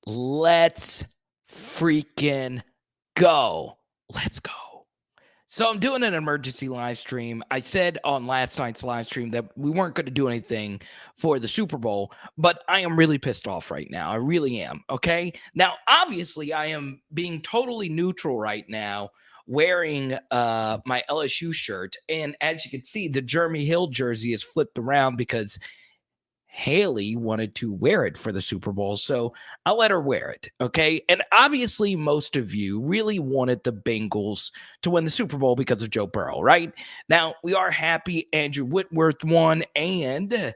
Let's freaking go. Let's go. So I'm doing an emergency live stream. I said on last night's live stream that we weren't going to do anything for the Super Bowl, but I am really pissed off right now. I really am. Okay. Now, obviously, I am being totally neutral right now, wearing my LSU shirt. And as you can see, the Jeremy Hill jersey is flipped around because Haley wanted to wear it for the Super Bowl, so I'll let her wear it, okay? And obviously, most of you really wanted the Bengals to win the Super Bowl because of Joe Burrow, right? Now, we are happy Andrew Whitworth won and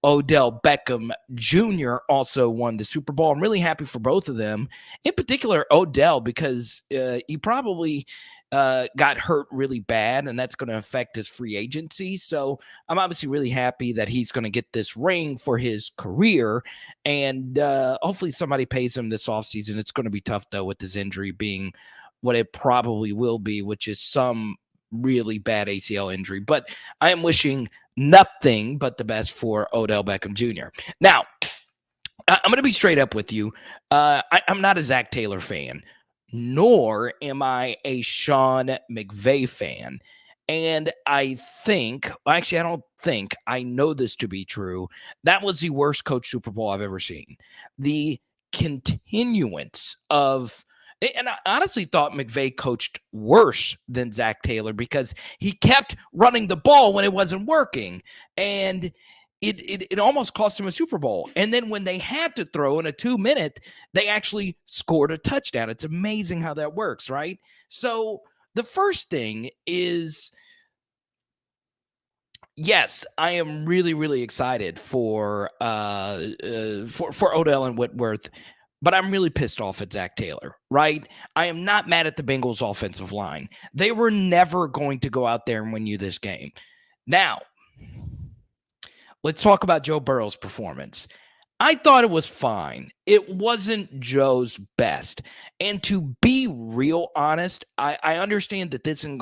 Odell Beckham Jr. also won the Super Bowl. I'm really happy for both of them. In particular, Odell, because he probably got hurt really bad, and that's going to affect his free agency. So I'm obviously really happy that he's going to get this ring for his career, and hopefully somebody pays him this offseason. It's going to be tough, though, with his injury being what it probably will be, which is some really bad ACL injury. But I am wishing nothing but the best for Odell Beckham Jr. Now, I'm going to be straight up with you. I'm not a Zach Taylor fan, nor am I a Sean McVay fan. And I think, actually, I don't think, I know this to be true. That was the worst coach Super Bowl I've ever seen. The continuance of, and I honestly thought McVay coached worse than Zach Taylor because he kept running the ball when it wasn't working. And it almost cost him a Super Bowl. And then when they had to throw in a 2-minute, they actually scored a touchdown. It's amazing how that works, right? So the first thing is, yes, I am really, really excited for Odell and Whitworth, but I'm really pissed off at Zach Taylor, right? I am not mad at the Bengals offensive line. They were never going to go out there and win you this game. Now, let's talk about Joe Burrow's performance. I thought it was fine. It wasn't Joe's best. And to be real honest, I understand that this isn't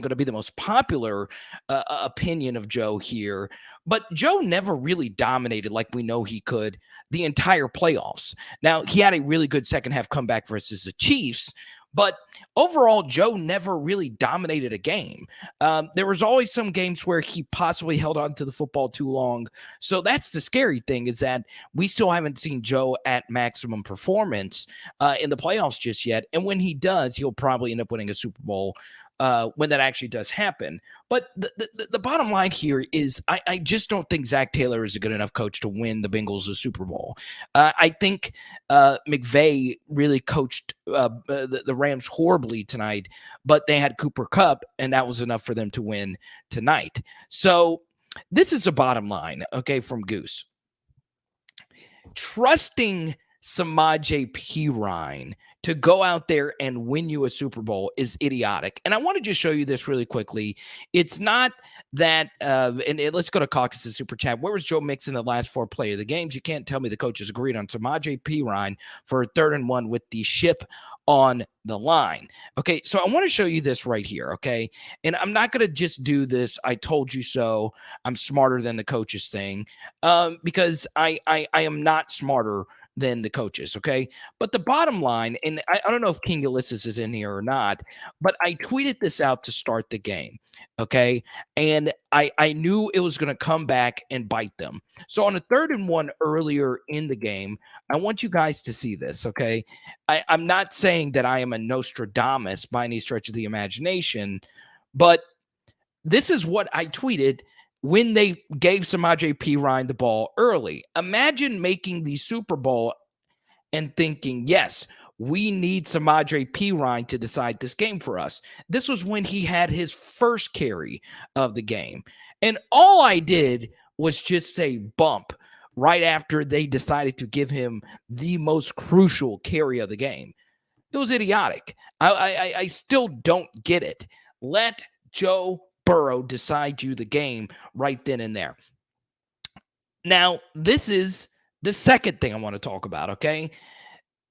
going to be the most popular opinion of Joe here, but Joe never really dominated like we know he could the entire playoffs. Now, he had a really good second half comeback versus the Chiefs, but overall, Joe never really dominated a game. There was always some games where he possibly held on to the football too long. So that's the scary thing, is that we still haven't seen Joe at maximum performance in the playoffs just yet. And when he does, he'll probably end up winning a Super Bowl when that actually does happen. But the bottom line here is I just don't think Zach Taylor is a good enough coach to win the Bengals a Super Bowl. I think McVay really coached the Rams horribly tonight, but they had Cooper Kupp, and that was enough for them to win tonight. So this is the bottom line, okay, from Goose. Trusting Samaje Perine to go out there and win you a Super Bowl is idiotic. And I want to just show you this really quickly. It's not that, let's go to Caucus' Super Chat. Where was Joe Mixon the last 4 play of the games? You can't tell me the coaches agreed on Samaje Perine for a 3rd and 1 with the ship on the line. Okay, so I want to show you this right here, okay? And I'm not going to just do this, I told you so, I'm smarter than the coaches thing, because I am not smarter than the coaches, okay? But the bottom line, and I don't know if King Ulysses is in here or not, but I tweeted this out to start the game, okay? And I knew it was going to come back and bite them. So on a 3rd and 1 earlier in the game, I want you guys to see this, okay? I'm not saying that I am a Nostradamus by any stretch of the imagination, but this is what I tweeted when they gave Samaje Perine the ball early. Imagine making the Super Bowl and thinking, yes, we need Samaje Perine to decide this game for us. This was when he had his first carry of the game. And all I did was just say bump right after they decided to give him the most crucial carry of the game. It was idiotic. I still don't get it. Let Joe Burrow decide you the game right then and there. Now, this is the second thing I want to talk about, okay?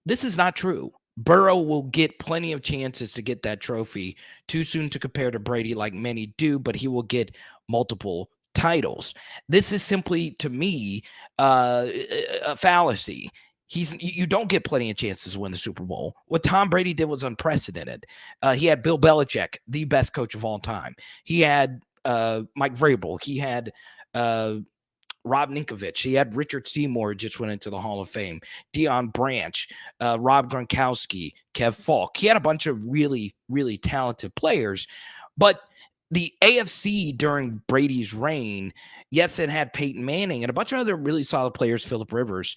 This is not true. Burrow will get plenty of chances to get that trophy. Too soon to compare to Brady like many do, but he will get multiple titles. This is simply, to me, a fallacy. You don't get plenty of chances to win the Super Bowl. What Tom Brady did was unprecedented. He had Bill Belichick, the best coach of all time. He had Mike Vrabel. He had Rob Ninkovich. He had Richard Seymour, just went into the Hall of Fame. Deion Branch, Rob Gronkowski, Kev Falk. He had a bunch of really, really talented players. But the AFC during Brady's reign, yes, it had Peyton Manning and a bunch of other really solid players, Phillip Rivers.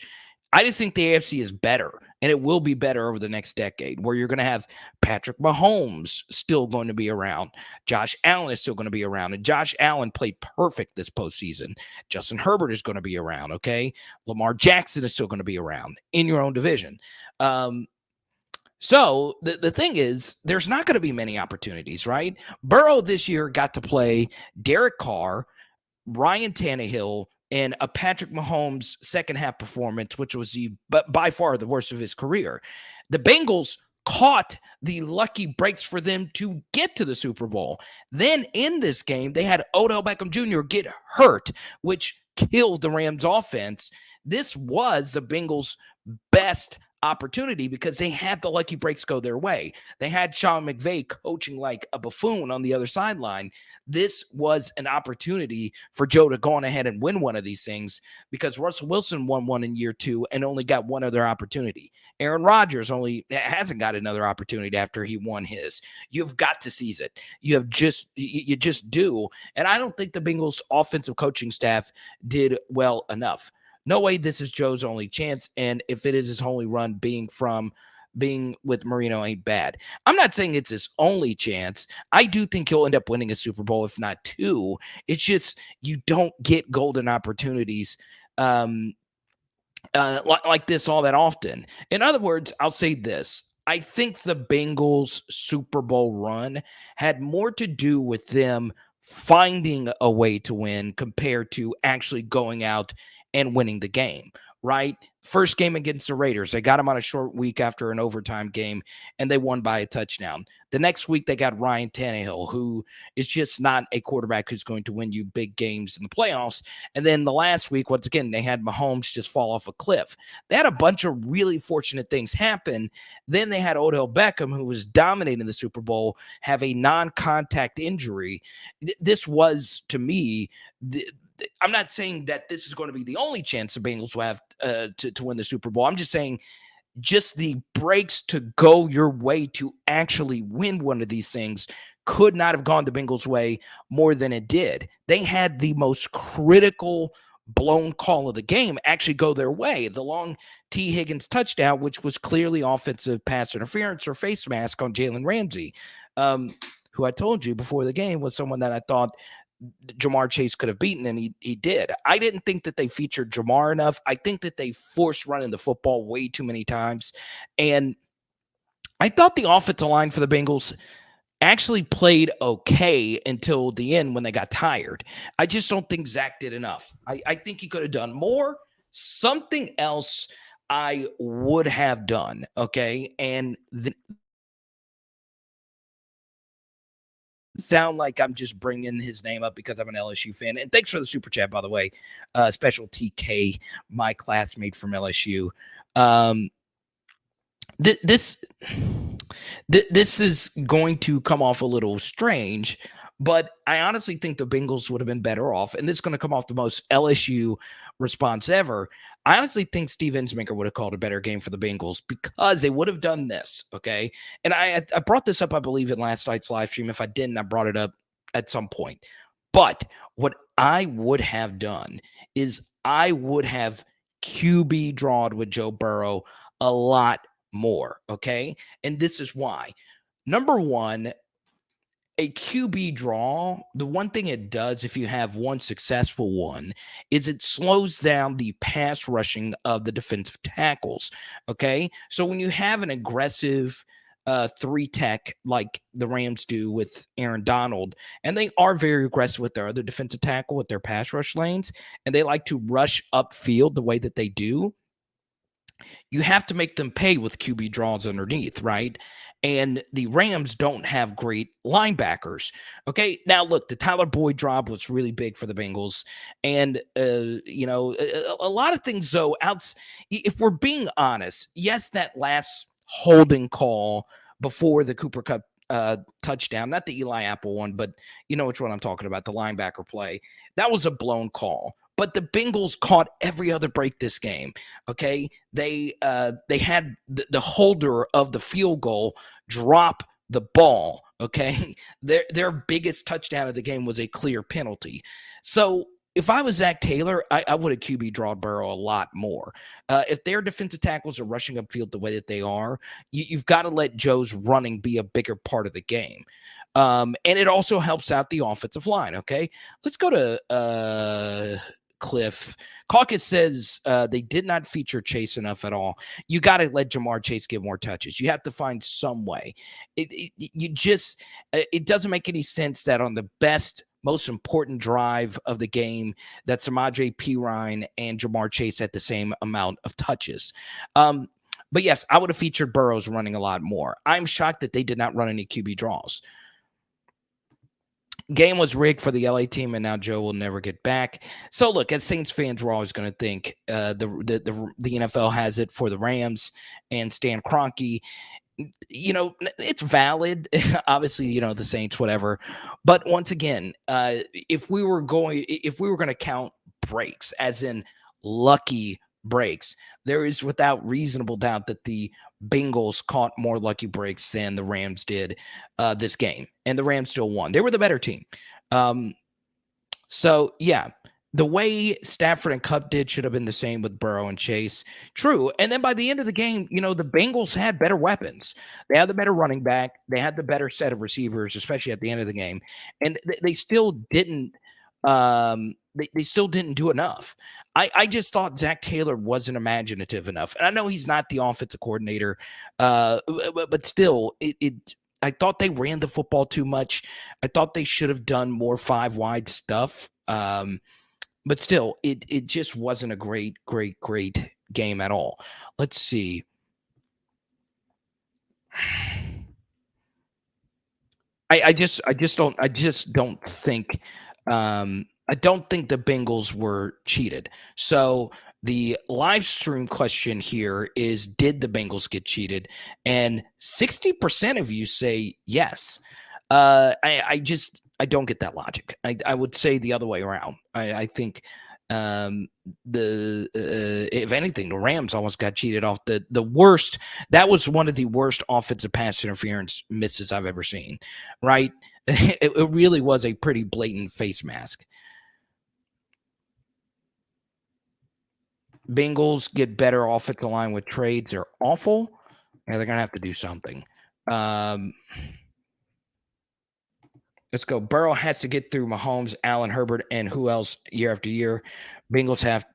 I just think the AFC is better, and it will be better over the next decade, where you're going to have Patrick Mahomes still going to be around. Josh Allen is still going to be around, and Josh Allen played perfect this postseason. Justin Herbert is going to be around, okay? Lamar Jackson is still going to be around in your own division. So the thing is, there's not going to be many opportunities, right? Burrow this year got to play Derek Carr, Ryan Tannehill, and a Patrick Mahomes second half performance, which was by far the worst of his career. The Bengals caught the lucky breaks for them to get to the Super Bowl. Then in this game, they had Odell Beckham Jr. get hurt, which killed the Rams offense. This was the Bengals' best opportunity because they had the lucky breaks go their way. They had Sean McVay coaching like a buffoon on the other sideline. This was an opportunity for Joe to go on ahead and win one of these things because Russell Wilson won one in year 2 and only got one other opportunity. Aaron Rodgers hasn't got another opportunity after he won his. You've got to seize it. You just do. And I don't think the Bengals offensive coaching staff did well enough. No way this is Joe's only chance, and if it is his only run, being with Marino ain't bad. I'm not saying it's his only chance. I do think he'll end up winning a Super Bowl, if not 2. It's just you don't get golden opportunities like this all that often. In other words, I'll say this. I think the Bengals Super Bowl run had more to do with them finding a way to win compared to actually going out and winning the game, right? First game against the Raiders, they got them on a short week after an overtime game, and they won by a touchdown. The next week, they got Ryan Tannehill, who is just not a quarterback who's going to win you big games in the playoffs. And then the last week, once again, they had Mahomes just fall off a cliff. They had a bunch of really fortunate things happen. Then they had Odell Beckham, who was dominating the Super Bowl, have a non-contact injury. This was, to me, I'm not saying that this is going to be the only chance the Bengals will have to win the Super Bowl. I'm just saying just the breaks to go your way to actually win one of these things could not have gone the Bengals' way more than it did. They had the most critical blown call of the game actually go their way. The long T. Higgins touchdown, which was clearly offensive pass interference or face mask on Jalen Ramsey, who I told you before the game was someone that I thought Jamar Chase could have beaten, and he did. I didn't think that they featured Jamar enough. I think that they forced running the football way too many times. And I thought the offensive line for the Bengals actually played okay until the end when they got tired. I just don't think Zach did enough. I think he could have done more. Something else I would have done, okay? And sound like I'm just bringing his name up because I'm an LSU fan. And thanks for the super chat, by the way. Special TK, my classmate from LSU. This is going to come off a little strange, but I honestly think the Bengals would have been better off. And this is going to come off the most LSU response ever. I honestly think Steve Ensminger would have called a better game for the Bengals because they would have done this, okay? And I brought this up, I believe, in last night's live stream. If I didn't, I brought it up at some point. But what I would have done is I would have QB drawed with Joe Burrow a lot more, okay? And this is why. Number one, a QB draw, the one thing it does if you have one successful one is it slows down the pass rushing of the defensive tackles, okay? So when you have an aggressive 3-tech like the Rams do with Aaron Donald, and they are very aggressive with their other defensive tackle, with their pass rush lanes, and they like to rush upfield the way that they do, you have to make them pay with QB draws underneath, right? And the Rams don't have great linebackers. Okay. Now, look, the Tyler Boyd drop was really big for the Bengals. And, a lot of things, though, if we're being honest, yes, that last holding call before the Cooper Cup touchdown, not the Eli Apple one, but you know which one I'm talking about, the linebacker play, that was a blown call. But the Bengals caught every other break this game. Okay, they had the holder of the field goal drop the ball. Okay, their biggest touchdown of the game was a clear penalty. So if I was Zach Taylor, I would have QB drawed Burrow a lot more. If their defensive tackles are rushing upfield the way that they are, you've got to let Joe's running be a bigger part of the game. And it also helps out the offensive line. Okay, let's go to Cliff. Caucus says they did not feature Chase enough at all. You got to let Jamar Chase get more touches. You have to find some way. It doesn't make any sense that on the best, most important drive of the game, that Samaje Perine and Jamar Chase had the same amount of touches. But yes, I would have featured Burrows running a lot more. I'm shocked that they did not run any QB draws. Game was rigged for the LA team, and now Joe will never get back. So, look, as Saints fans, we're always going to think the NFL has it for the Rams and Stan Kroenke. It's valid. Obviously, the Saints, whatever. But once again, if we were going to count breaks, as in lucky breaks, there is without reasonable doubt that the Bengals caught more lucky breaks than the Rams did this game, and the Rams still won. They were the better team. So yeah, the way Stafford and Kupp did should have been the same with Burrow and Chase. True. And then by the end of the game, the Bengals had better weapons. They had the better running back. They had the better set of receivers, especially at the end of the game. And they still didn't they still didn't do enough. I just thought Zach Taylor wasn't imaginative enough. And I know he's not the offensive coordinator, but still, I thought they ran the football too much. I thought they should have done more 5-wide stuff. But still, it just wasn't a great game at all. Let's see. I just don't think I don't think the Bengals were cheated. So the live stream question here is, did the Bengals get cheated? And 60% of you say yes. I don't get that logic. I would say the other way around. I think if anything, the Rams almost got cheated off. The worst. That was one of the worst offensive pass interference misses I've ever seen. Right? It really was a pretty blatant face mask. Bengals get better offensive line with trades. They're awful. Yeah, they're gonna have to do something. Let's go. Burrow has to get through Mahomes, Allen, Herbert, and who else year after year. Bengals have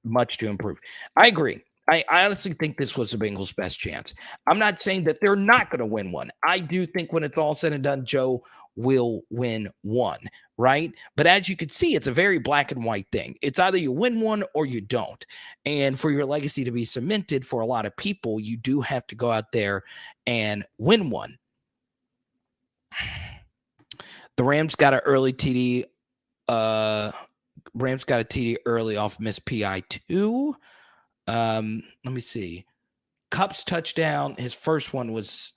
much to improve. I agree. I honestly think this was the Bengals' best chance. I'm not saying that they're not going to win one. I do think when it's all said and done, Joe will win one, right? But as you can see, it's a very black and white thing. It's either you win one or you don't. And for your legacy to be cemented for a lot of people, you do have to go out there and win one. The Rams got an early TD. Rams got a TD early off missed PI 2. Let me see. Kupp's touchdown, his first one was,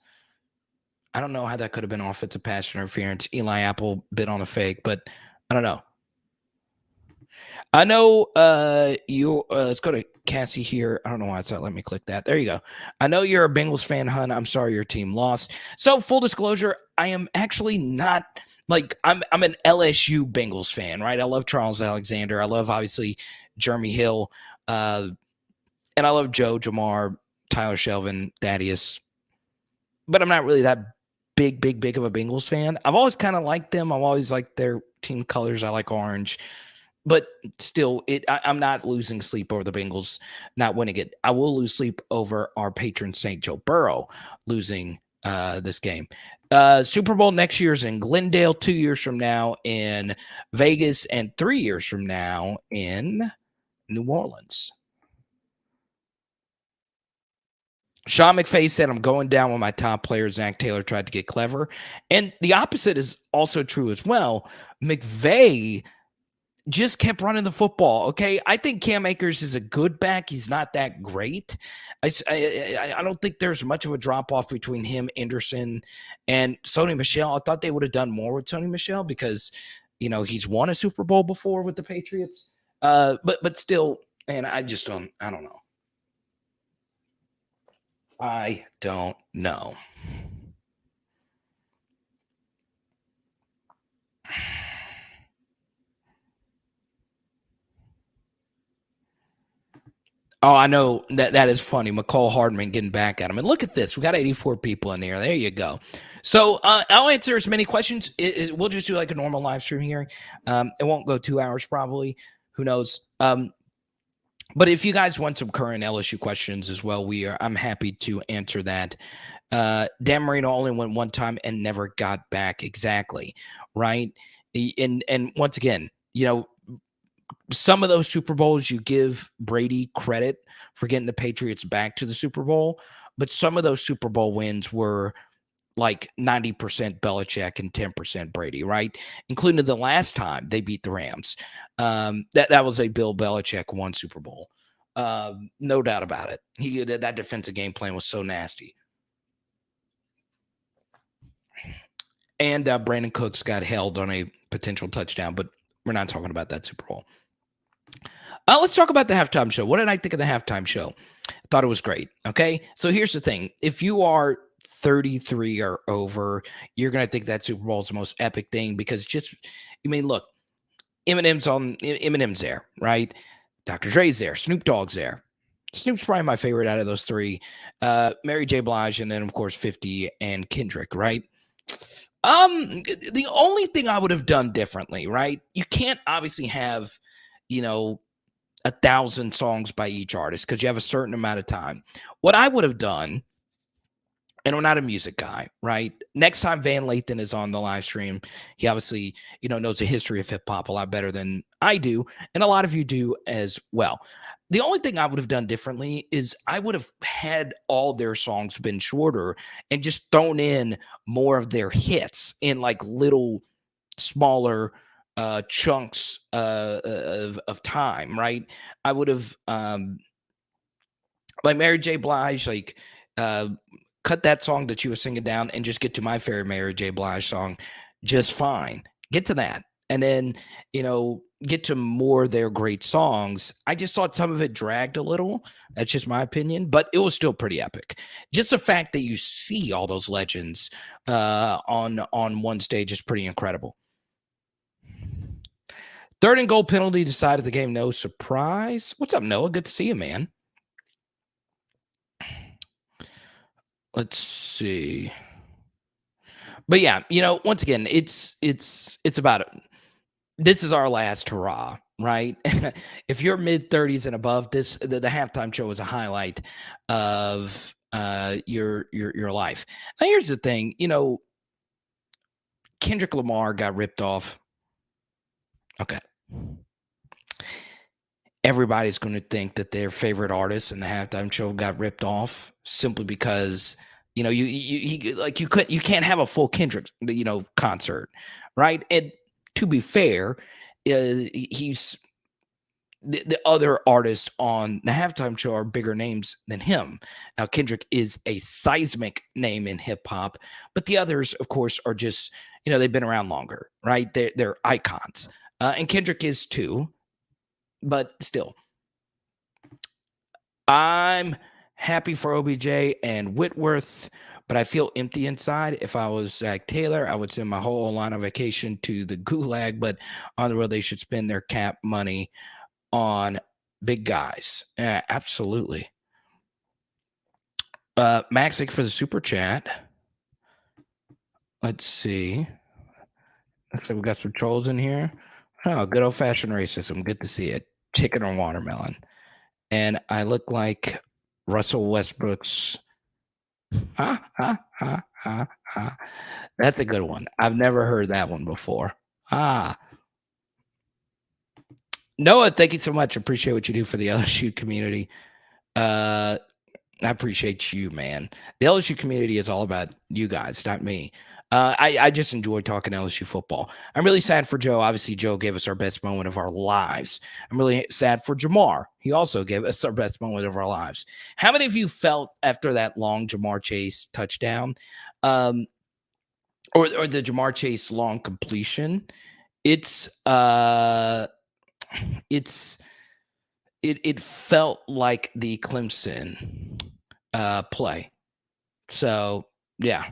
I don't know how that could have been offensive pass interference. Eli Apple bit on a fake, but I don't know. I know let's go to Cassie here. I don't know why it's not letting me click that. There you go. I know you're a Bengals fan, hun. I'm sorry your team lost. So full disclosure, I am actually not I'm an LSU Bengals fan, right? I love Charles Alexander. I love obviously Jeremy Hill. And I love Joe, Jamar, Tyler Shelvin, Thaddeus. But I'm not really that big of a Bengals fan. I've always kind of liked them. I've always liked their team colors. I like orange. But still, I'm not losing sleep over the Bengals not winning it. I will lose sleep over our patron saint, Joe Burrow, losing this game. Super Bowl next year is in Glendale, 2 years from now in Vegas, and 3 years from now in New Orleans. Sean McVay said, I'm going down with my top player. Zach Taylor tried to get clever. And the opposite is also true as well. McVay just kept running the football. Okay. I think Cam Akers is a good back. He's not that great. I don't think there's much of a drop off between him, Anderson, and Sony Michel. I thought they would have done more with Sony Michel because, he's won a Super Bowl before with the Patriots. But still, man, I don't know. I don't know. Oh, I know that is funny. McCall Hardman getting back at him. And look at this. We got 84 people in here. There you go. So I'll answer as many questions. We'll just do like a normal live stream here. It won't go 2 hours probably. Who knows? But if you guys want some current LSU questions as well, I'm happy to answer that. Dan Marino only went one time and never got back. Exactly. Right. And once again, some of those Super Bowls, you give Brady credit for getting the Patriots back to the Super Bowl, but some of those Super Bowl wins were like 90% Belichick and 10% Brady, right? Including the last time they beat the Rams. That was a Bill Belichick won Super Bowl. No doubt about it. That defensive game plan was so nasty. And Brandon Cooks got held on a potential touchdown, but we're not talking about that Super Bowl. Let's talk about the halftime show. What did I think of the halftime show? I thought it was great. Okay. So here's the thing. If you are 33 or over, you're going to think that Super Bowl is the most epic thing because look, Eminem's there, right? Dr. Dre's there. Snoop Dogg's there. Snoop's probably my favorite out of those three. Mary J. Blige, and then, of course, 50 and Kendrick, right? The only thing I would have done differently, right? You can't obviously have, 1,000 songs by each artist because you have a certain amount of time. What I would have done, and I'm not a music guy, right? Next time Van Lathan is on the live stream, he obviously, knows the history of hip hop a lot better than I do, and a lot of you do as well. The only thing I would have done differently is I would have had all their songs been shorter and just thrown in more of their hits in like little smaller chunks of time, right? I would have like Mary J. Blige, cut that song that you were singing down and just get to my favorite Mary J. Blige song just fine. Get to that. And then, get to more of their great songs. I just thought some of it dragged a little. That's just my opinion, but it was still pretty epic. Just the fact that you see all those legends on one stage is pretty incredible. 3rd and goal penalty decided the game. No surprise. What's up, Noah? Good to see you, man. Let's see. But yeah, once again, it's about it. This is our last hurrah, right? If you're mid-30s and above, the halftime show is a highlight of your life. Now, here's the thing, Kendrick Lamar got ripped off. Okay. Everybody's going to think that their favorite artist in the halftime show got ripped off simply because you can't have a full Kendrick concert, right? And to be fair, he's the other artists on the halftime show are bigger names than him. Now Kendrick is a seismic name in hip hop, but the others, of course, are just they've been around longer, right? They're icons, and Kendrick is too. But still, I'm happy for OBJ and Whitworth, but I feel empty inside. If I was Zach Taylor, I would send my whole line of vacation to the gulag, but on the road, they should spend their cap money on big guys. Yeah, absolutely. Maxic for the super chat. Let's see. Looks like we got some trolls in here. Oh, good old-fashioned racism. Good to see it. Chicken or watermelon. And I look like Russell Westbrook's. Ha, ha, ha, ha, ha. That's a good one. I've never heard that one before. Noah, thank you so much. Appreciate what you do for the LSU community. I appreciate you, man. The LSU community is all about you guys, not me. I just enjoy talking LSU football. I'm really sad for Joe. Obviously, Joe gave us our best moment of our lives. I'm really sad for Jamar. He also gave us our best moment of our lives. How many of you felt after that long Jamar Chase touchdown, um, or the Jamar Chase long completion? It's it's it felt like the Clemson play. So yeah,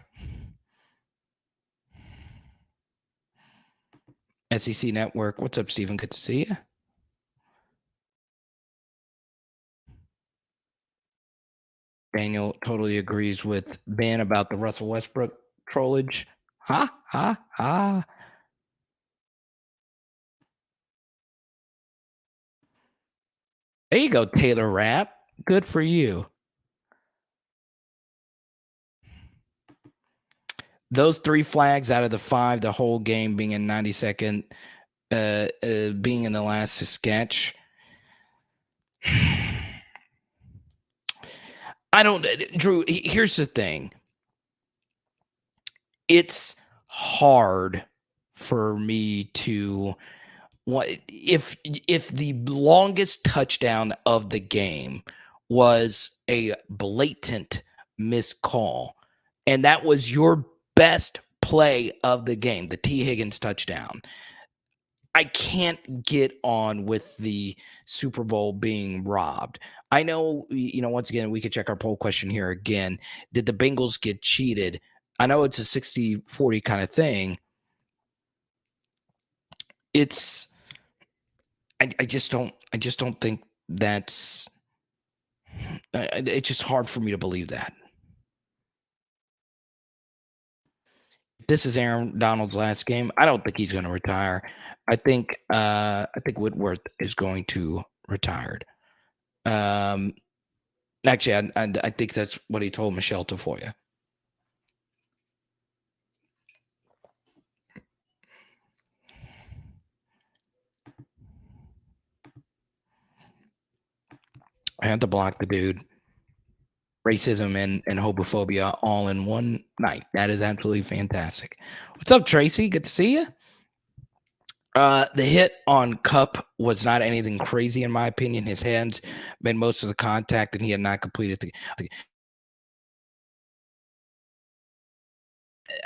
SEC Network. What's up, Steven? Good to see you. Daniel totally agrees with Ben about the Russell Westbrook trollage. Ha ha ha. There you go, Taylor Rapp. Good for you. Those 3 flags out of the 5, the whole game being in 92nd, being in the last sketch. I don't, Drew. Here's the thing. It's hard for me to what if the longest touchdown of the game was a blatant missed call, and that was your best play of the game, the T. Higgins touchdown. I can't get on with the Super Bowl being robbed. I know, once again, we could check our poll question here again. Did the Bengals get cheated? I know it's a 60-40 kind of thing. It's I just don't think that's it's just hard for me to believe that. This is Aaron Donald's last game. I don't think he's going to retire. I think Whitworth is going to retire. Actually, I think that's what he told Michelle Tafoya. I had to block the dude. Racism and homophobia all in one night. That is absolutely fantastic. What's up, Tracy? Good to see you. The hit on Cup was not anything crazy, in my opinion. His hands made most of the contact, and he had not completed the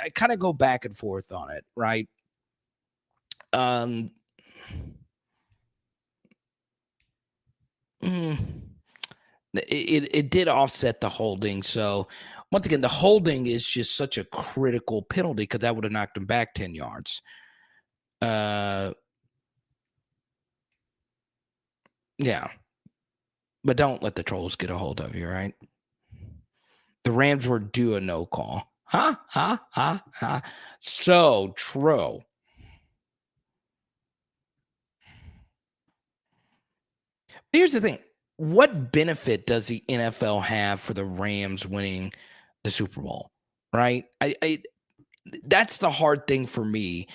I kind of go back and forth on it, right? Um, mm, it did offset the holding. So once again, the holding is just such a critical penalty because that would have knocked him back 10 yards. Yeah, but don't let the trolls get a hold of you, right? The Rams were due a no call. Ha ha ha ha. So true. Here's the thing. What benefit does the NFL have for the Rams winning the Super Bowl? Right? I that's the hard thing for me.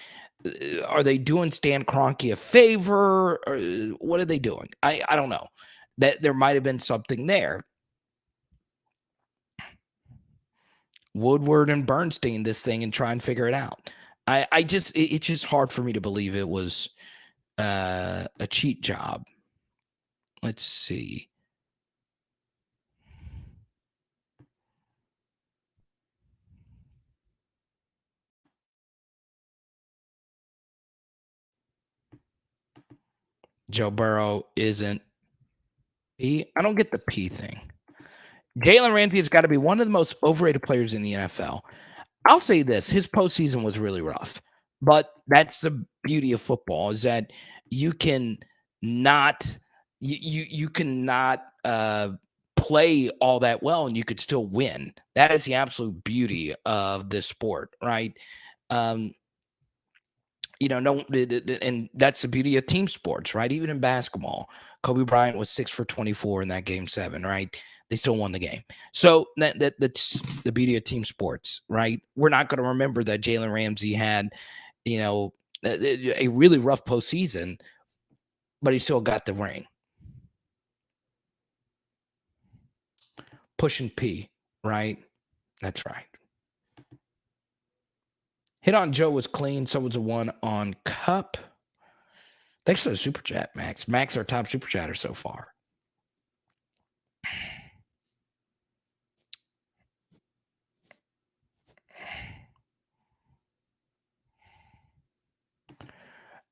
Are they doing Stan Kroenke a favor? Or what are they doing? I don't know. That there might have been something there. Woodward and Bernstein this thing and try and figure it out. It's just hard for me to believe it was a cheat job. Let's see. Joe Burrow isn't. I don't get the P thing. Jalen Ramsey has got to be one of the most overrated players in the NFL. I'll say this: his postseason was really rough, but that's the beauty of football is that you can not you cannot play all that well and you could still win. That is the absolute beauty of this sport, right? Um, no, and that's the beauty of team sports, right? Even in basketball, Kobe Bryant was 6 for 24 in that game 7, right? They still won the game. So that's the beauty of team sports, right? We're not going to remember that Jalen Ramsey had, a really rough postseason, but he still got the ring. pushing P, right? That's right. Hit on Joe was clean. So was a 1 on Cup. Thanks for the super chat, Max. Max, our top super chatter so far.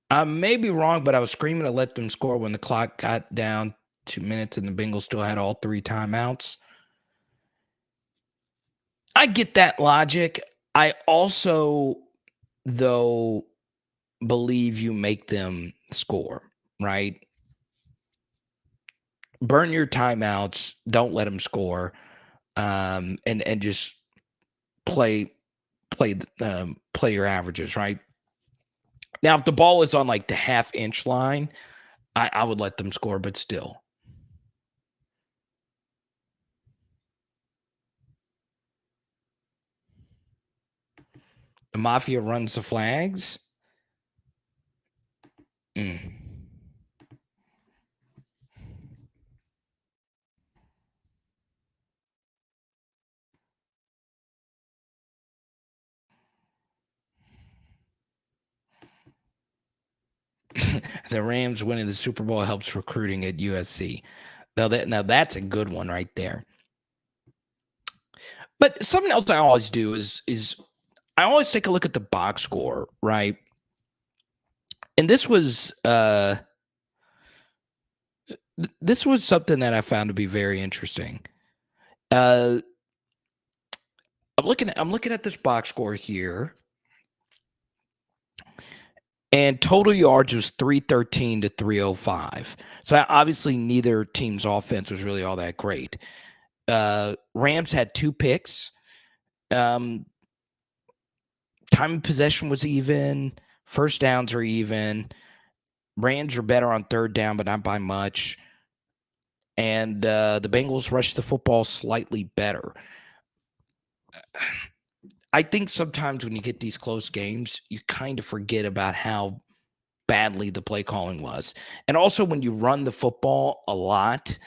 I may be wrong, but I was screaming to let them score when the clock got down 2 minutes and the Bengals still had all 3 timeouts. I get that logic. I also, though, believe you make them score, right? Burn your timeouts. Don't let them score, and just play your averages, right? Now, if the ball is on like the half-inch line, I would let them score, but still. The Mafia runs the flags. The Rams winning the Super Bowl helps recruiting at USC. Now that's a good one right there. But something else I always do is I always take a look at the box score, right? And this was something that I found to be very interesting. I'm looking at this box score here. And total yards was 313 to 305. So obviously neither team's offense was really all that great. Rams had 2 picks. Time of possession was even. First downs are even. Rams are better on third down, but not by much. And the Bengals rushed the football slightly better. I think sometimes when you get these close games, you kind of forget about how badly the play calling was. And also when you run the football a lot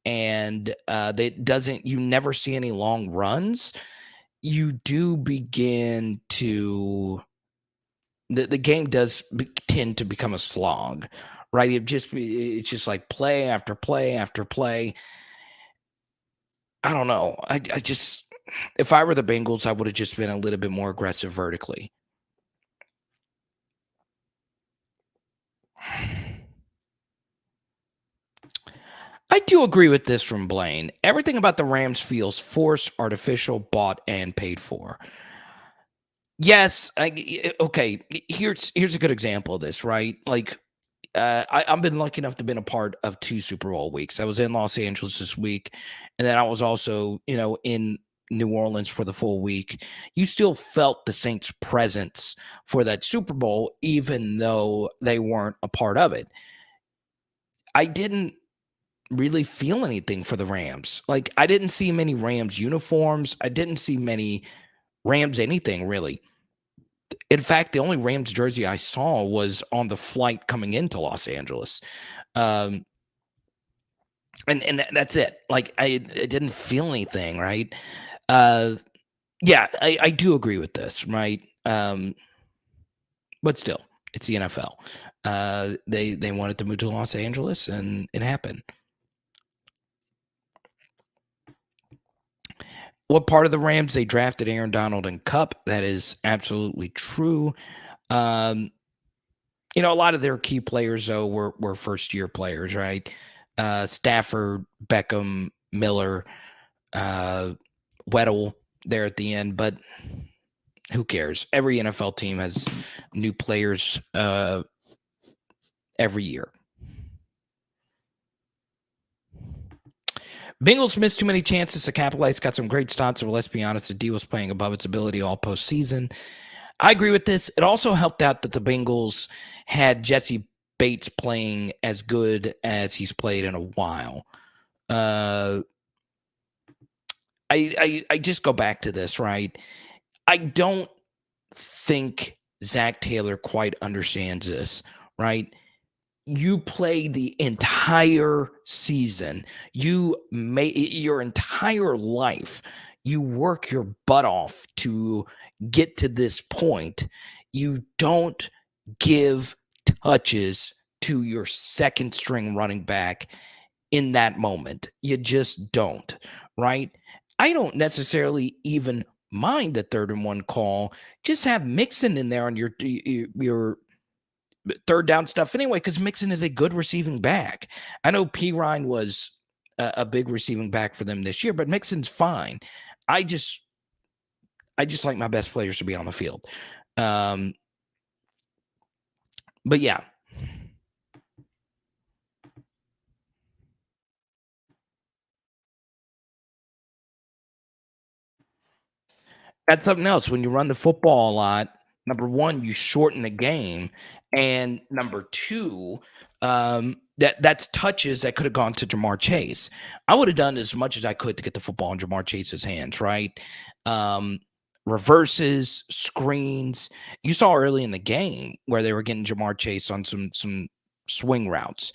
and you never see any long runs, you do begin to the game does tend to become a slog, right? It's just like play after play after play. I don't know. I just, if I were the Bengals, I would have just been a little bit more aggressive vertically. I do agree with this from Blaine. Everything about the Rams feels forced, artificial, bought, and paid for. Yes. Okay. Here's a good example of this, right? Like, I've been lucky enough to been a part of 2 Super Bowl weeks. I was in Los Angeles this week, and then I was also, in New Orleans for the full week. You still felt the Saints' presence for that Super Bowl, even though they weren't a part of it. I didn't really feel anything for the Rams. Like, I didn't see many Rams uniforms. I didn't see many Rams anything, really. In fact, the only Rams jersey I saw was on the flight coming into Los Angeles. And that's it. Like, I didn't feel anything, right? Yeah, I do agree with this, right? But still, it's the NFL. They wanted to move to Los Angeles, and it happened. What part of the Rams? They drafted Aaron Donald and Cup. That is absolutely true. A lot of their key players, though, were first-year players, right? Stafford, Beckham, Miller, Weddle there at the end. But who cares? Every NFL team has new players every year. Bengals missed too many chances to capitalize. Got some great stats, but let's be honest, the D was playing above its ability all postseason. I agree with this. It also helped out that the Bengals had Jesse Bates playing as good as he's played in a while. I just go back to this, right? I don't think Zach Taylor quite understands this, right? you play the entire season. You may your entire life. You work your butt off to get to this point. You don't give touches to your second string running back in that moment. You just don't, right? I don't necessarily even mind the 3rd and 1 call. Just have Mixon in there on your third down stuff anyway, because Mixon is a good receiving back. I know P. Ryan was a big receiving back for them this year, but Mixon's fine. I just I just like my best players to be on the field. Um, but yeah, that's something else. When you run the football a lot, number one, you shorten the game, and number two, that's touches that could have gone to Jamar Chase. I would have done as much as I could to get the football in Jamar Chase's hands, right? Um, Reverses, screens. You saw early in the game where they were getting Jamar Chase on some swing routes.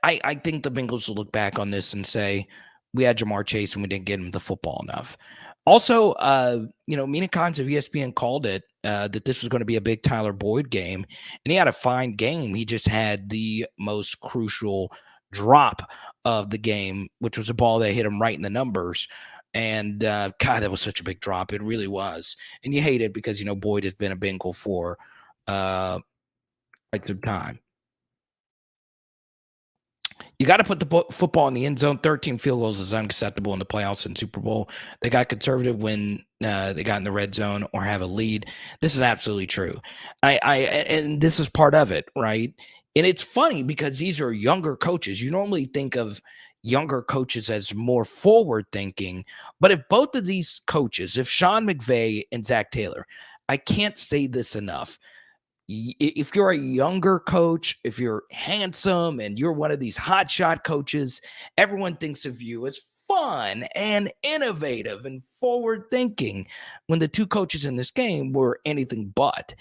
I think the Bengals will look back on this and say, we had Jamar Chase and we didn't get him the football enough. Also, Mina Kimes of ESPN called it that this was going to be a big Tyler Boyd game, and he had a fine game. He just had the most crucial drop of the game, which was a ball that hit him right in the numbers. And God, that was such a big drop. It really was. And you hate it because, Boyd has been a Bengal for quite some time. You got to put the football in the end zone. 13 field goals is unacceptable in the playoffs and Super Bowl. They got conservative when they got in the red zone or have a lead. This is absolutely true. And this is part of it, right? And it's funny because these are younger coaches. You normally think of younger coaches as more forward thinking, but if both of these coaches, if Sean McVay and Zach Taylor, I can't say this enough, if you're a younger coach, if you're handsome and you're one of these hotshot coaches, everyone thinks of you as fun and innovative and forward thinking. When the two coaches in this game were anything but,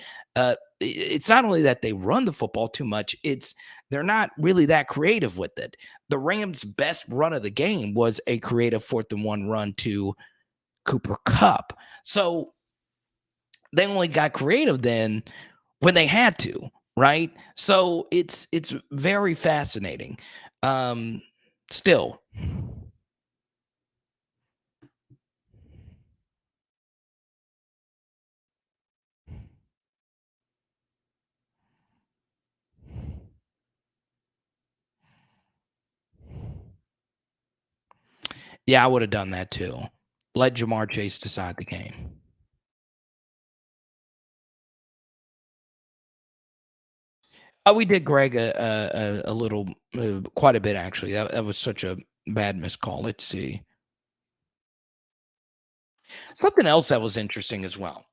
it's not only that they run the football too much, it's they're not really that creative with it. The Rams' best run of the game was a creative 4th and 1 run to Cooper Kupp. So they only got creative then when they had to, right? So it's very fascinating. Um, Still, yeah, I would have done that too. Let Jamar Chase decide the game. We did Greg a little, quite a bit actually. That was such a bad missed call. Let's see something else that was interesting as well.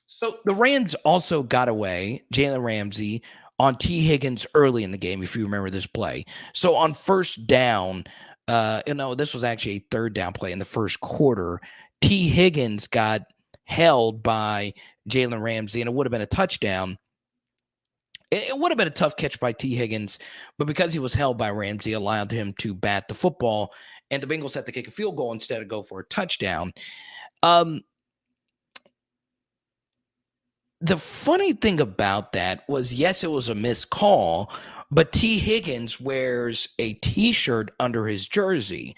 So the Rams also got away, Jalen Ramsey, on T. Higgins early in the game, if you remember this play. So on first down, this was actually a third down play in the first quarter. T. Higgins got held by Jalen Ramsey, and it would have been a touchdown. It would have been a tough catch by T. Higgins, but because he was held by Ramsey, allowed him to bat the football, and the Bengals had to kick a field goal instead of go for a touchdown. Um, The funny thing about that was, yes, it was a missed call, but T. Higgins wears a T-shirt under his jersey,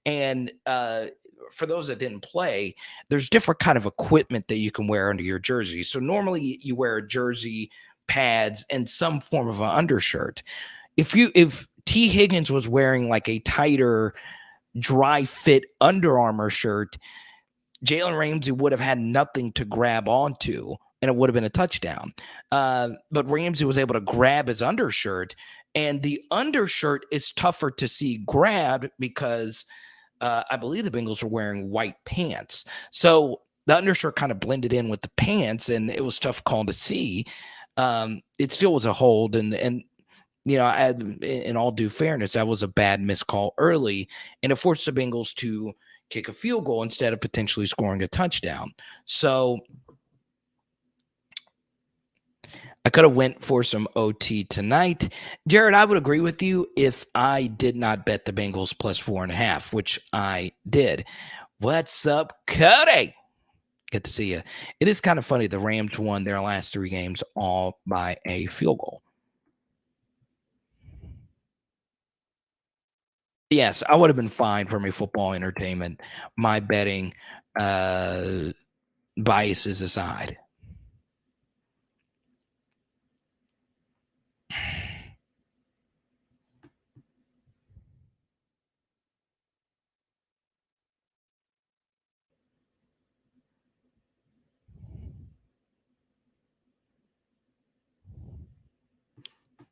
and for those that didn't play, there's different kind of equipment that you can wear under your jersey. So normally you wear a jersey, pads, and some form of an undershirt. If T. Higgins was wearing like a tighter, dry fit Under Armour shirt, Jalen Ramsey would have had nothing to grab onto, and it would have been a touchdown. But Ramsey was able to grab his undershirt, and the undershirt is tougher to see grabbed because I believe the Bengals were wearing white pants. So the undershirt kind of blended in with the pants, and it was tough call to see. It still was a hold, and in all due fairness, that was a bad missed call early, and it forced the Bengals to kick a field goal instead of potentially scoring a touchdown. So I could have went for some OT tonight. Jared, I would agree with you if I did not bet the Bengals plus 4.5, which I did. What's up, Cody? Good to see you. It is kind of funny. The Rams won their last 3 games all by a field goal. Yes, I would have been fine from a football entertainment. My betting uh, biases aside.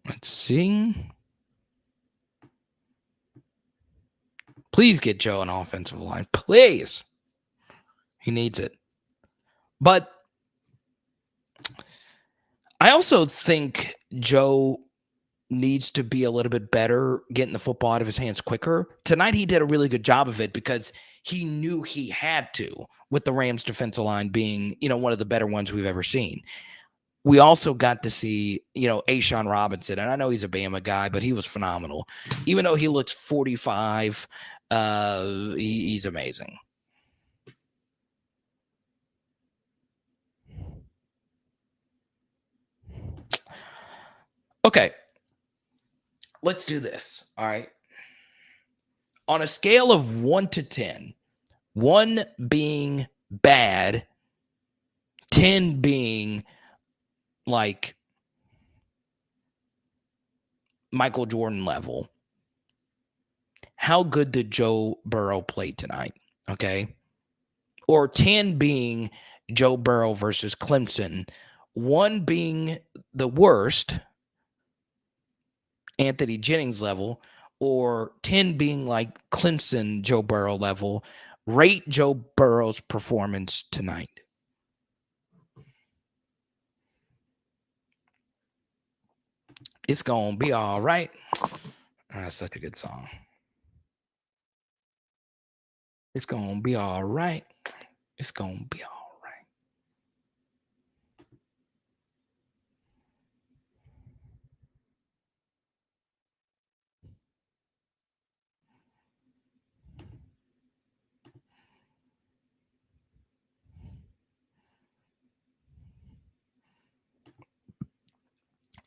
Let's see. Please get Joe an offensive line. Please. He needs it. But I also think Joe needs to be a little bit better getting the football out of his hands quicker. Tonight, he did a really good job of it because he knew he had to, with the Rams defensive line being, one of the better ones we've ever seen. We also got to see, Ashawn Robinson, and I know he's a Bama guy, but he was phenomenal. Even though he looks 45, he's amazing. Okay, let's do this. All right. On a scale of 1 to 10, 1 being bad, 10 being like Michael Jordan level, how good did Joe Burrow play tonight? Okay. Or 10 being Joe Burrow versus Clemson, 1 being the worst, Anthony Jennings level, or 10 being like Clemson Joe Burrow level. Rate Joe Burrow's performance tonight. It's gonna be all right. That's such a good song. It's gonna be all right. It's gonna be all right.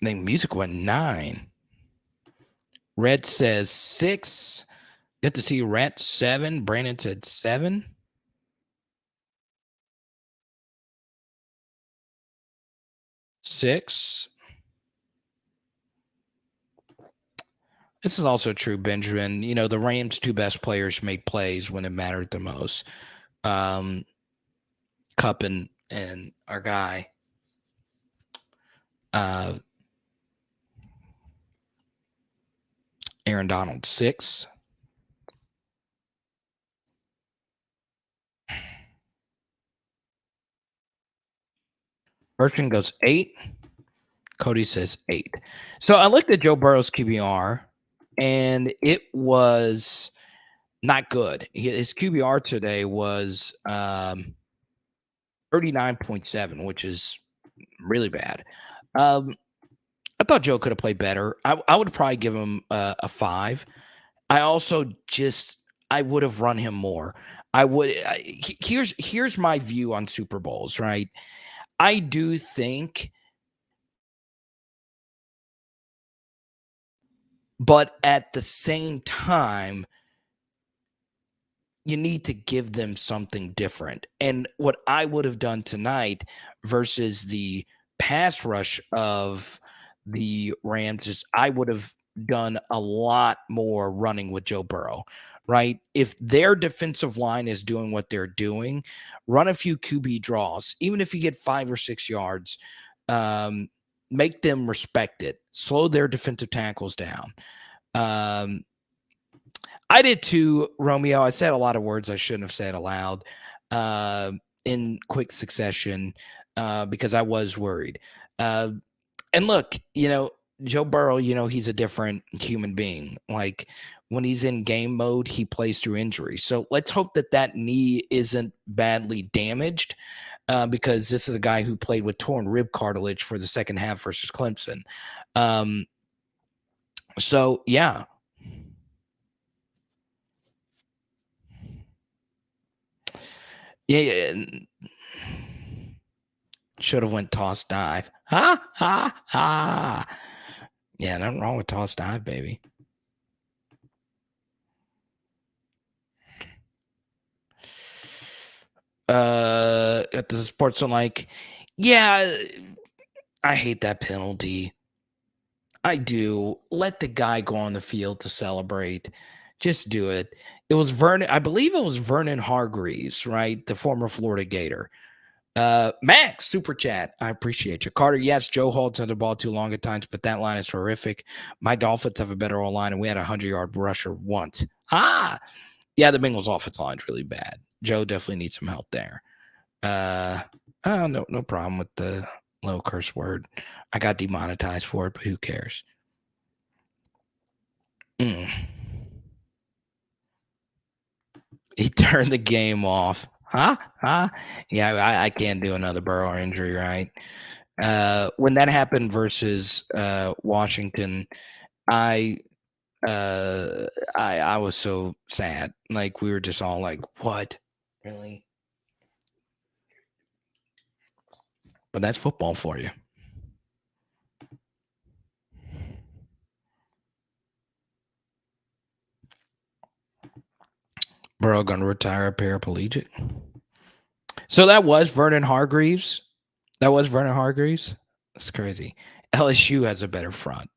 I think music went 9. Red says 6. Good to see you, Rat. 7. Brandon said 7. 6. This is also true, Benjamin. The Rams' 2 best players made plays when it mattered the most. Cup and our guy. Aaron Donald, 6. Bertrand goes 8. Cody says 8. So I looked at Joe Burrow's QBR, and it was not good. His QBR today was 39.7, which is really bad. I thought Joe could have played better. I would probably give him a 5. I also I would have run him more. Here's my view on Super Bowls, right? I do think, but at the same time, you need to give them something different. And what I would have done tonight versus the pass rush of the Rams is I would have done a lot more running with Joe Burrow, right? If their defensive line is doing what they're doing, run a few QB draws, even if you get 5 or 6 yards, make them respect it, slow their defensive tackles down. I did too, Romeo. I said a lot of words I shouldn't have said aloud in quick succession because I was worried. And look, Joe Burrow, he's a different human being. Like when he's in game mode, he plays through injury. So let's hope that knee isn't badly damaged, because this is a guy who played with torn rib cartilage for the second half versus Clemson. So yeah. Yeah. Should have went toss dive. Ha ha ha. Yeah, nothing wrong with toss dive, baby. At the sports are like, yeah, I hate that penalty. I do. Let the guy go on the field to celebrate. Just do it. It was Vernon. I believe it was Vernon Hargreaves, right? The former Florida Gator. Max, super chat. I appreciate you. Carter, yes, Joe holds on the ball too long at times, but that line is horrific. My Dolphins have a better O-line, and we had a 100-yard rusher once. Yeah, the Bengals offense line's really bad. Joe definitely needs some help there. No problem with the little curse word. I got demonetized for it, but who cares? He turned the game off. Yeah, I can't do another Burrow injury, right? When that happened versus Washington, I was so sad. Like, we were just all like, what? Really? But that's football for you. Burrow going to retire a paraplegic. So that was Vernon Hargreaves. That's crazy. LSU has a better front.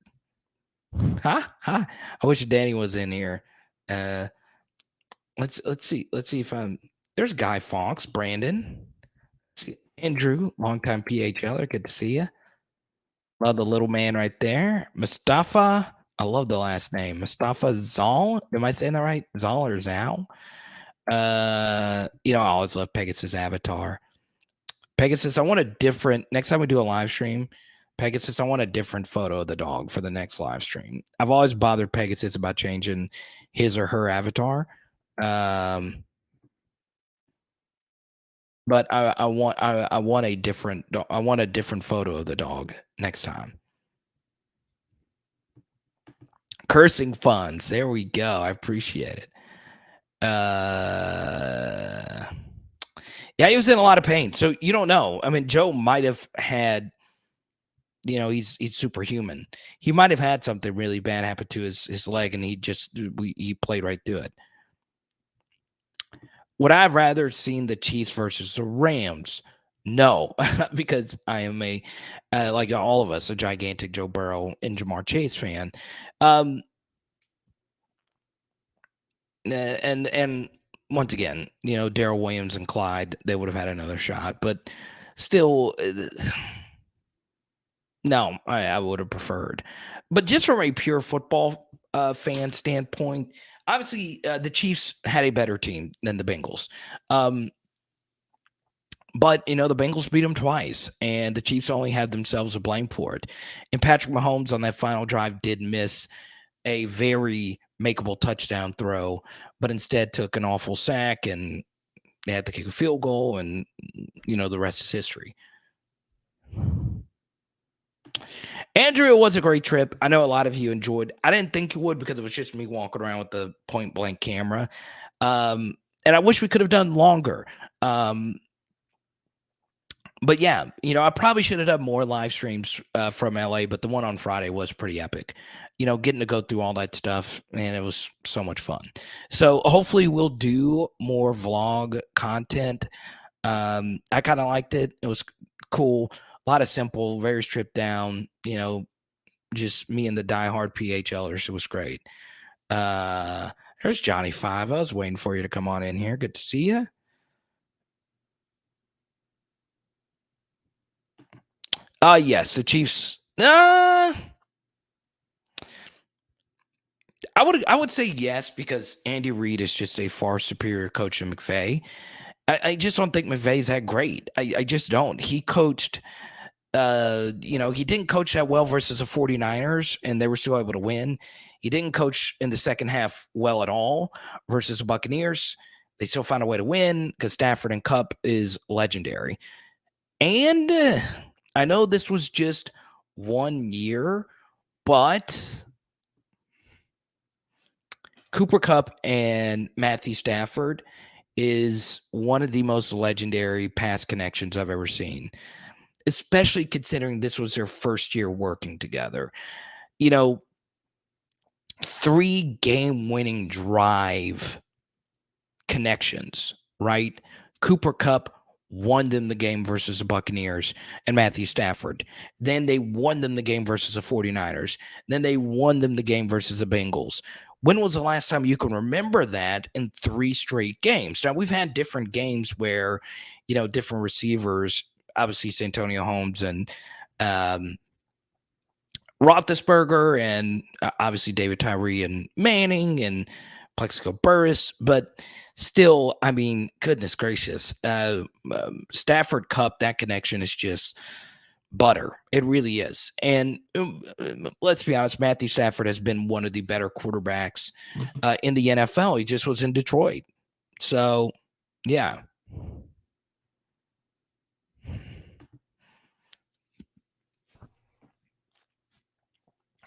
I wish Danny was in here. Let's see if there's Guy Fawkes, Brandon. See, Andrew, longtime PHLer. Good to see you. Love the little man right there. Mustafa. I love the last name. Mustafa Zal. Am I saying that right? Zal or Zal? I always love Pegasus avatar. Pegasus, I want a different, next time we do a live stream, Pegasus, I want a different photo of the dog for the next live stream. I've always bothered Pegasus about changing his or her avatar. But I want a different photo of the dog next time. Cursing funds. There we go. I appreciate it. Yeah, he was in a lot of pain. So you don't know. I mean, Joe might have had, he's superhuman. He might have had something really bad happen to his leg, and he played right through it. Would I have rather seen the Chiefs versus the Rams? No, because I am like all of us, a gigantic Joe Burrow and Jamar Chase fan. And once again, Darrell Williams and Clyde, they would have had another shot, but still, no, I would have preferred. But just from a pure football fan standpoint, obviously the Chiefs had a better team than the Bengals. But, the Bengals beat them twice, and the Chiefs only had themselves to blame for it. And Patrick Mahomes on that final drive did miss a very makeable touchdown throw, but instead took an awful sack, and they had to kick a field goal, and, the rest is history. Andrew, it was a great trip. I know a lot of you enjoyed. I didn't think you would because it was just me walking around with the point-blank camera. And I wish we could have done longer. But yeah, I probably should have done more live streams from LA, but the one on Friday was pretty epic. Getting to go through all that stuff, and it was so much fun. So hopefully we'll do more vlog content. I kind of liked it. It was cool. A lot of simple, very stripped down, just me and the diehard PHLers. It was great. There's Johnny 5. I was waiting for you to come on in here. Good to see you. Yes, the Chiefs. I would say yes, because Andy Reid is just a far superior coach than McVay. I just don't think McVay's that great. I just don't. He coached, he didn't coach that well versus the 49ers, and they were still able to win. He didn't coach in the second half well at all versus the Buccaneers. They still found a way to win because Stafford and Kupp is legendary. And I know this was just 1 year, but Cooper Kupp and Matthew Stafford is one of the most legendary pass connections I've ever seen, especially considering this was their first year working together. 3 game-winning drive connections, right? Cooper Kupp won them the game versus the Buccaneers and Matthew Stafford. Then they won them the game versus the 49ers. Then they won them the game versus the Bengals. When was the last time you can remember that in 3 straight games? Now, we've had different games where, different receivers, obviously Santonio Holmes and Roethlisberger and obviously David Tyree and Manning and Plexico Burris, but still, I mean, goodness gracious, Stafford Kupp, that connection is just butter. It really is. And let's be honest, Matthew Stafford has been one of the better quarterbacks in the NFL. He just was in Detroit. So, yeah.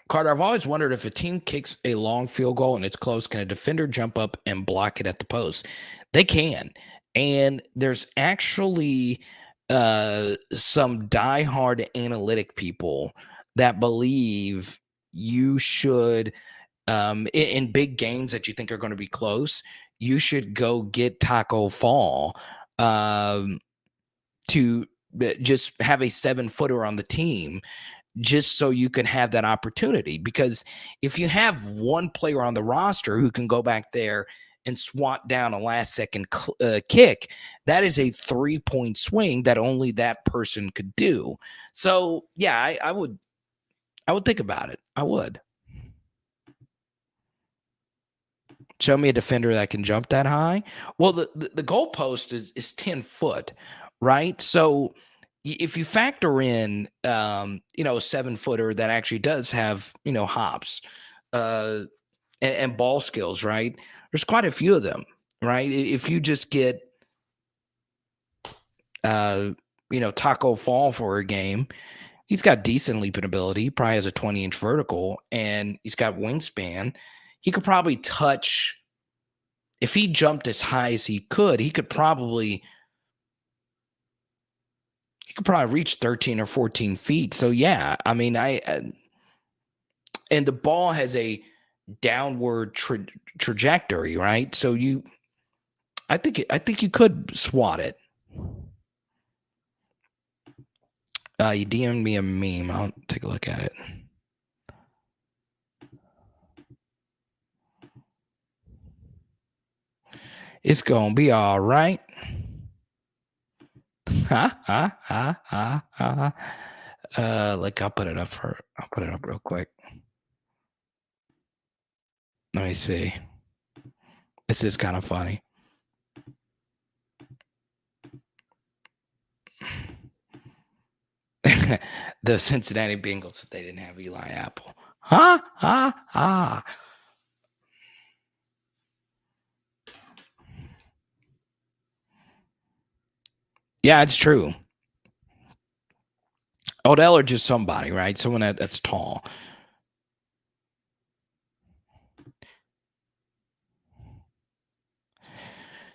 Carter, I've always wondered if a team kicks a long field goal and it's close, can a defender jump up and block it at the post? They can. And there's actually some diehard analytic people that believe you should, in big games that you think are going to be close, you should go get Taco Fall to just have a 7-footer on the team just so you can have that opportunity. Because if you have one player on the roster who can go back there and swat down a last-second kick, that is a 3-point swing that only that person could do. So, yeah, I would think about it. I would. Show me a defender that can jump that high. Well, the goalpost is 10 foot, right? So if you factor in, a 7-footer that actually does have, hops and ball skills, right? There's quite a few of them, right? If you just get, Taco Fall for a game, he's got decent leaping ability. He probably has a 20-inch vertical, and he's got wingspan. He could probably touch, if he jumped as high as he could probably reach 13 or 14 feet. So yeah, I mean, and the ball has a downward trajectory, right? So I think you could swat it. You DM'd me a meme. I'll take a look at it. It's gonna be all right. Like I'll put it up real quick. Let me see. This is kind of funny. The Cincinnati Bengals, they didn't have Eli Apple. Yeah, it's true. ODELL or just somebody, right? Someone that's tall.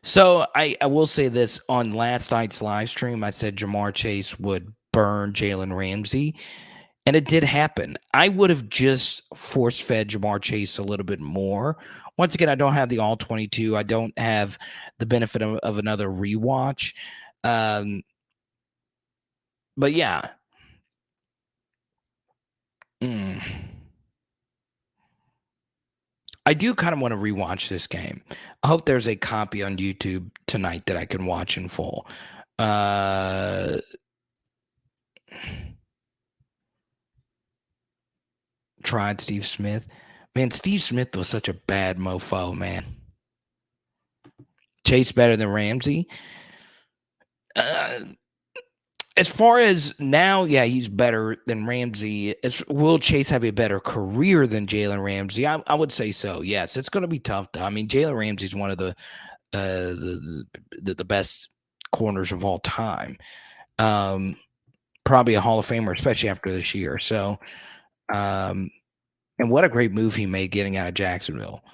So I will say this, on last night's live stream, I said Jamar Chase would burn Jalen Ramsey, and it did happen. I would have just force-fed Jamar Chase a little bit more. Once again, I don't have the all-22. I don't have the benefit of another rewatch. But yeah. I do kind of want to rewatch this game. I hope there's a copy on YouTube tonight that I can watch in full. Tried Steve Smith. Man, Steve Smith was such a bad mofo, man. Chase better than Ramsey. As far as now, yeah, he's better than Ramsey. Will Chase have a better career than Jalen Ramsey? I would say so. Yes, it's going to be tough, though. I mean, Jalen Ramsey's one of the best corners of all time. Probably a Hall of Famer, especially after this year. So, and what a great move he made getting out of Jacksonville.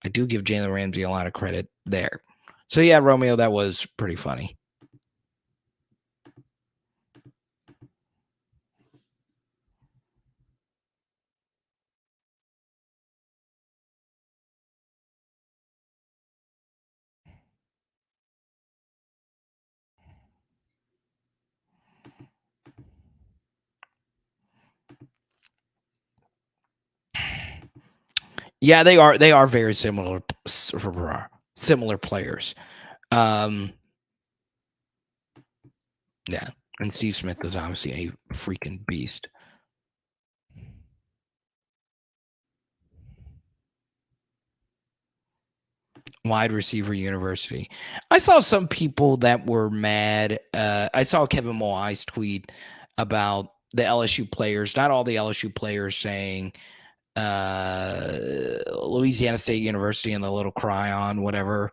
I do give Jalen Ramsey a lot of credit there. So yeah, Romeo, that was pretty funny. Yeah, they are. They are very similar players. Um, yeah, and Steve Smith is obviously a freaking beast. Wide receiver university. I saw some people that were mad. I saw Kevin Moai's tweet about the LSU players. Not all the LSU players saying Louisiana State University and the little cryon, whatever.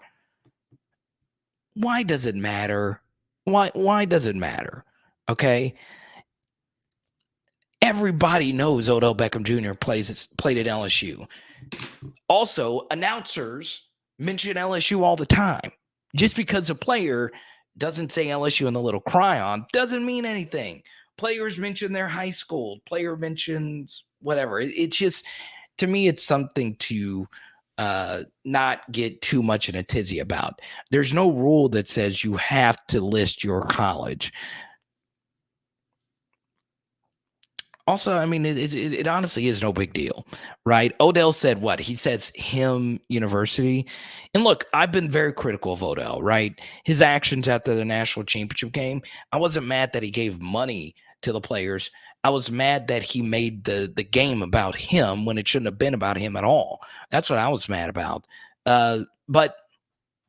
Why does it matter? Why does it matter? Okay. Everybody knows Odell Beckham Jr. played at LSU. Also, announcers mention LSU all the time. Just because a player doesn't say LSU in the little cryon doesn't mean anything. Players mention their high school. Player mentions whatever. It's just, to me, it's something to not get too much in a tizzy about. There's no rule that says you have to list your college. Also, I mean, it honestly is no big deal, right? Odell said what? He says him university. And look, I've been very critical of Odell, right? His actions after the national championship game. I wasn't mad that he gave money to the players. I was mad that he made the game about him when it shouldn't have been about him at all. That's what I was mad about. But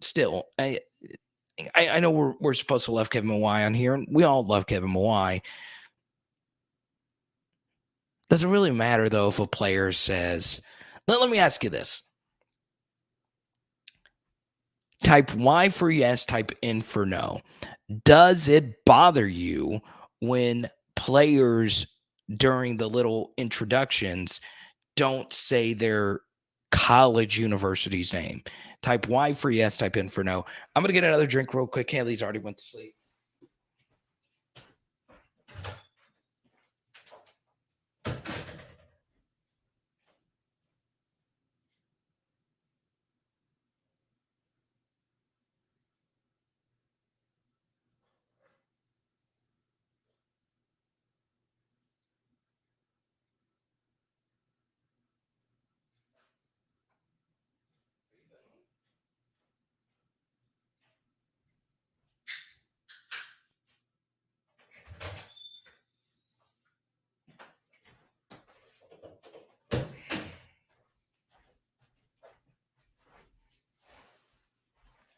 still, I know we're supposed to love Kevin Mawai on here, and we all love Kevin Mawai. Does it really matter, though, if a player says, let me ask you this. Type Y for yes, type N for no. Does it bother you when players during the little introductions don't say their college university's name? Type Y for yes, type N for no. I'm going to get another drink real quick. Haley's already went to sleep.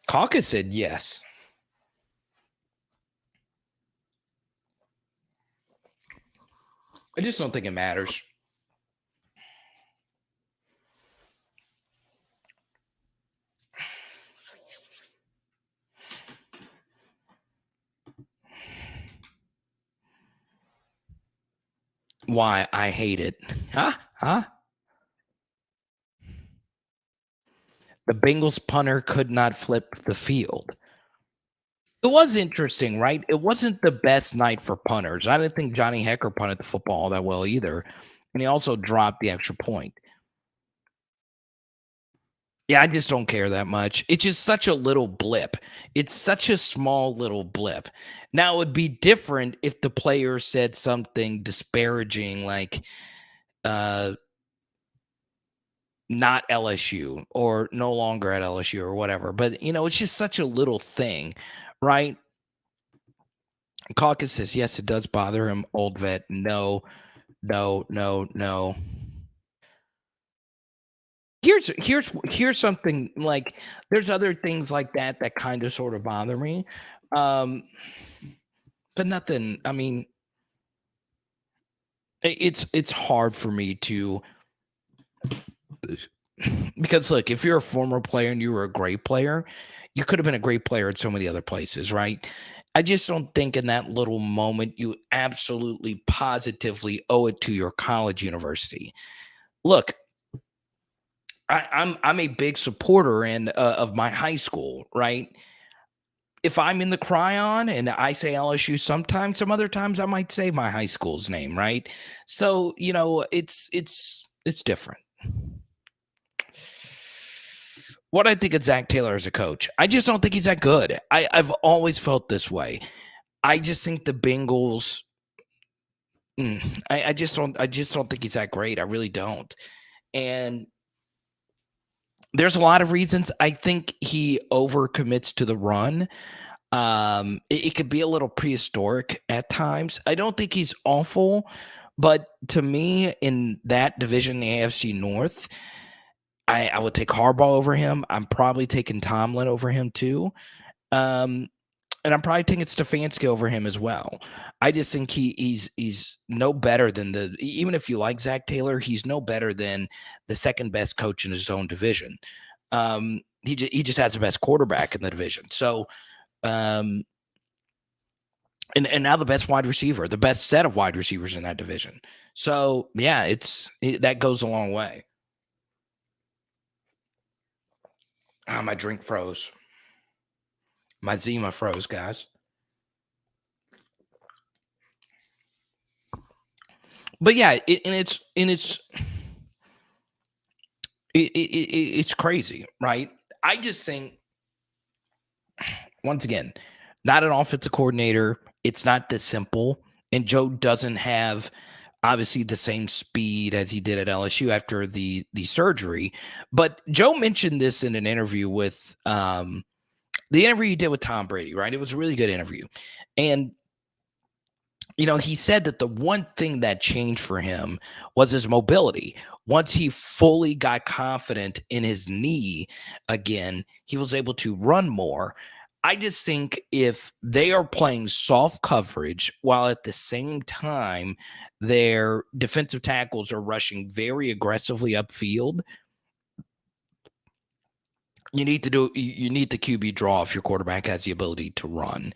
Caucus said yes. I just don't think it matters. Why? I hate it. Huh? Huh? The Bengals punter could not flip the field. It was interesting, right? It wasn't the best night for punters. I didn't think Johnny Hecker punted the football all that well either. And he also dropped the extra point. Yeah, I just don't care that much. It's just such a little blip. It's such a small little blip. Now, it would be different if the player said something disparaging like not LSU or no longer at LSU or whatever. But, it's just such a little thing, right? Caucus says, yes, it does bother him. Old vet, no, no, no, no. Here's something like there's other things like that kind of sort of bother me. Um, but nothing. I mean, it's hard for me to, because look, if you're a former player and you were a great player, you could have been a great player at so many other places, right? I just don't think in that little moment you absolutely positively owe it to your college university. Look, I'm a big supporter and of my high school, right? If I'm in the cryon and I say LSU sometimes, some other times I might say my high school's name, right? So, it's different. What I think of Zach Taylor as a coach, I just don't think he's that good. I've always felt this way. I just think the Bengals. I just don't think he's that great. I really don't. And there's a lot of reasons. I think he overcommits to the run. It could be a little prehistoric at times. I don't think he's awful, but to me, in that division, the AFC North, I would take Harbaugh over him. I'm probably taking Tomlin over him too. Um, and I'm probably taking Stefanski over him as well. I just think he's no better than even if you like Zach Taylor, he's no better than the second best coach in his own division. He just has the best quarterback in the division. So, and now the best wide receiver, the best set of wide receivers in that division. So yeah, that goes a long way. My drink froze. My Zima froze, guys. But yeah, it's crazy, right? I just think, once again, not an offensive coordinator. It's not this simple. And Joe doesn't have obviously the same speed as he did at LSU after the surgery. But Joe mentioned this in an interview with the interview he did with Tom Brady, right? It was a really good interview. And he said that the one thing that changed for him was his mobility. Once he fully got confident in his knee again, he was able to run more. I just think if they are playing soft coverage while at the same time their defensive tackles are rushing very aggressively upfield, you need the QB draw if your quarterback has the ability to run.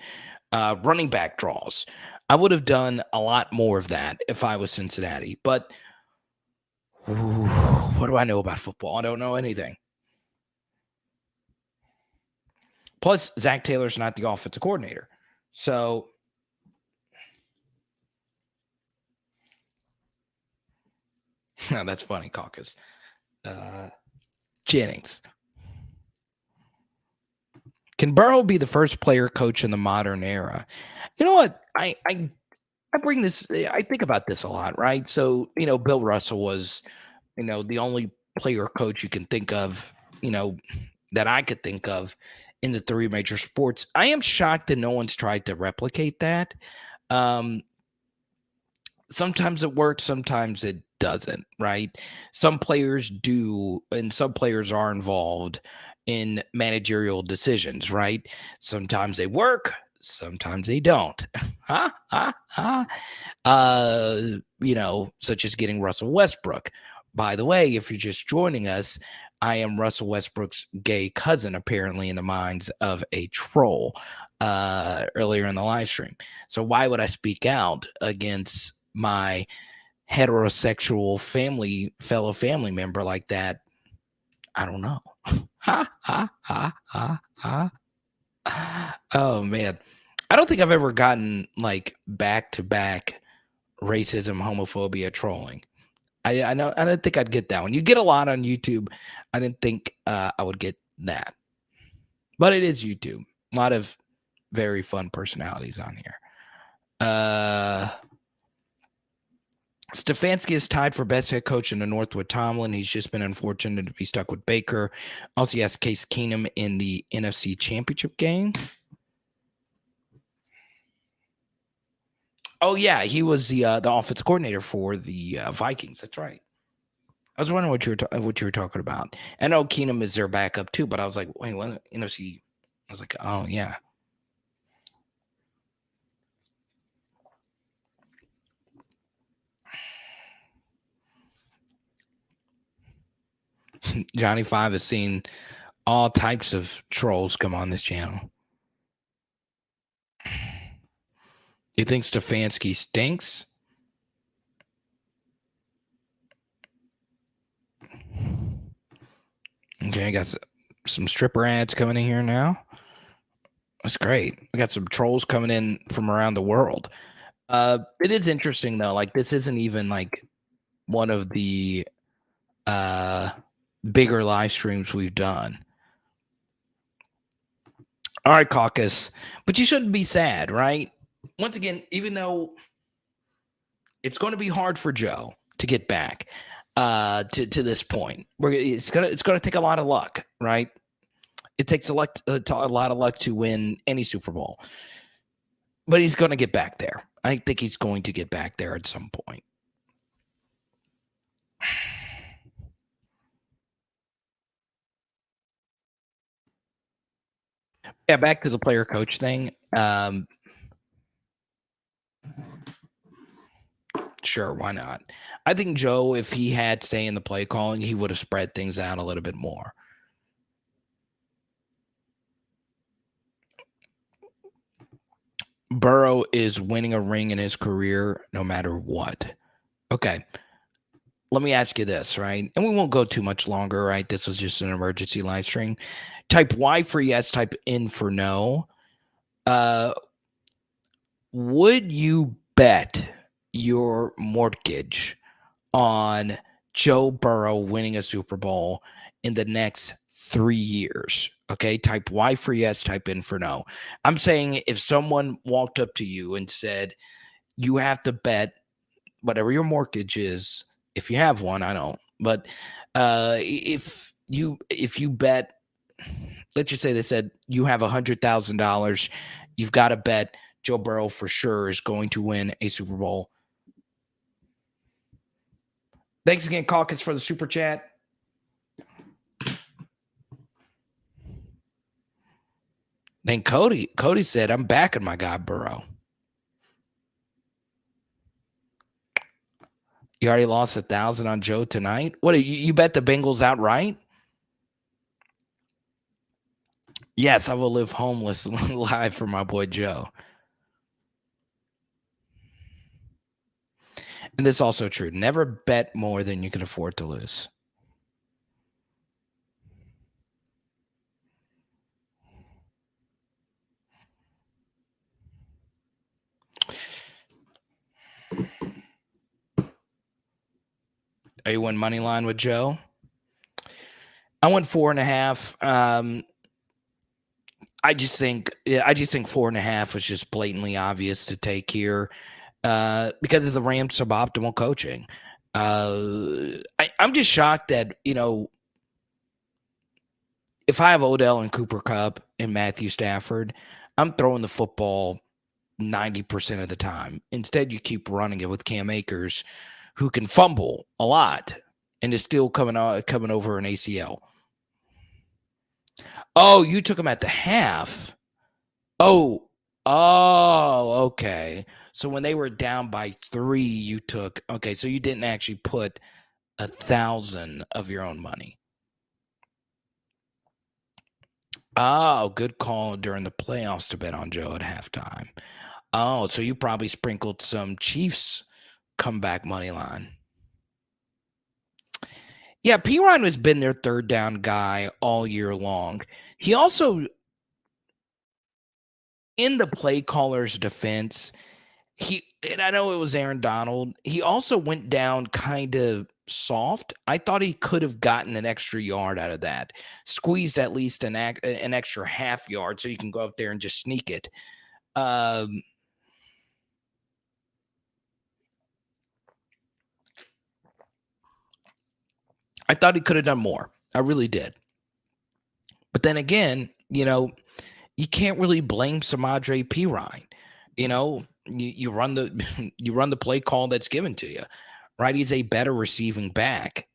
Running back draws. I would have done a lot more of that if I was Cincinnati. But what do I know about football? I don't know anything. Plus, Zach Taylor's not the offensive coordinator. So that's funny, Caucus. Jennings. Can Burrow be the first player coach in the modern era? You know what? I bring this. I think about this a lot, right? So, Bill Russell was, the only player coach you can think of, that I could think of in the three major sports. I am shocked that no one's tried to replicate that. Sometimes it works, sometimes it doesn't, right? Some players do, and some players are involved in managerial decisions, right? Sometimes they work, sometimes they don't. Such as getting Russell Westbrook. By the way, if you're just joining us, I am Russell Westbrook's gay cousin, apparently, in the minds of a troll earlier in the live stream. So why would I speak out against my heterosexual fellow family member like that? I don't know. Oh man. I don't think I've ever gotten like back-to-back racism, homophobia, trolling. I know I didn't think I'd get that one. You get a lot on YouTube. I didn't think I would get that. But it is YouTube. A lot of very fun personalities on here. Stefanski is tied for best head coach in the North with Tomlin. He's just been unfortunate to be stuck with Baker. Also, he has Case Keenum in the NFC Championship game. Oh yeah, he was the offensive coordinator for the Vikings. That's right. I was wondering what you were talking about. I know Keenum is their backup too, but I was like, wait, what? NFC? I was like, oh yeah. Johnny Five has seen all types of trolls come on this channel. You think Stefanski stinks? Okay, I got some stripper ads coming in here now. That's great. We got some trolls coming in from around the world. It is interesting though. Like this isn't even like one of the bigger live streams we've done. All right, Caucus, but you shouldn't be sad, right? Once again, even though it's going to be hard for Joe to get back to this point, it's gonna take a lot of luck, right? It takes a lot of luck to win any Super Bowl, but he's going to get back there. I think he's going to get back there at some point. Yeah, back to the player coach thing. Sure, why not? I think Joe, if he had say in the play calling, he would have spread things out a little bit more. Burrow is winning a ring in his career no matter what. Okay. Let me ask you this, right? And we won't go too much longer, right? This was just an emergency live stream. Type Y for yes, type N for no. Would you bet your mortgage on Joe Burrow winning a Super Bowl in the next 3 years? Okay, type Y for yes, type N for no. I'm saying if someone walked up to you and said, you have to bet whatever your mortgage is, if you have one, I don't, but if you bet, let's just say they said you have $100,000, you've got to bet Joe Burrow for sure is going to win a Super Bowl. Thanks again, Caucus, for the super chat. Then Cody said, I'm backing my guy Burrow. You already lost 1,000 on Joe tonight. What, you bet the Bengals outright? Yes, I will live homeless live for my boy Joe. And this is also true. Never bet more than you can afford to lose. You won money line with Joe? I went 4.5. I just think 4.5 was just blatantly obvious to take here because of the Rams' suboptimal coaching. I'm just shocked that, if I have Odell and Cooper Kupp and Matthew Stafford, I'm throwing the football 90% of the time. Instead, you keep running it with Cam Akers, who can fumble a lot and is still coming over an ACL. Oh, you took him at the half. Oh, okay. So when they were down by 3, you took, okay, so you didn't actually put 1,000 of your own money. Oh, good call during the playoffs to bet on Joe at halftime. Oh, so you probably sprinkled some Chiefs comeback money line. Yeah, P-Ryan has been their third down guy all year long. He also, in the play caller's defense, and I know it was Aaron Donald, he also went down kind of soft. I thought he could have gotten an extra yard out of that, squeezed at least an extra half yard so you can go up there and just sneak it. I thought he could have done more. I really did. But then again, you can't really blame Samadre P-Ryan. You run the play call that's given to you, right? He's a better receiving back.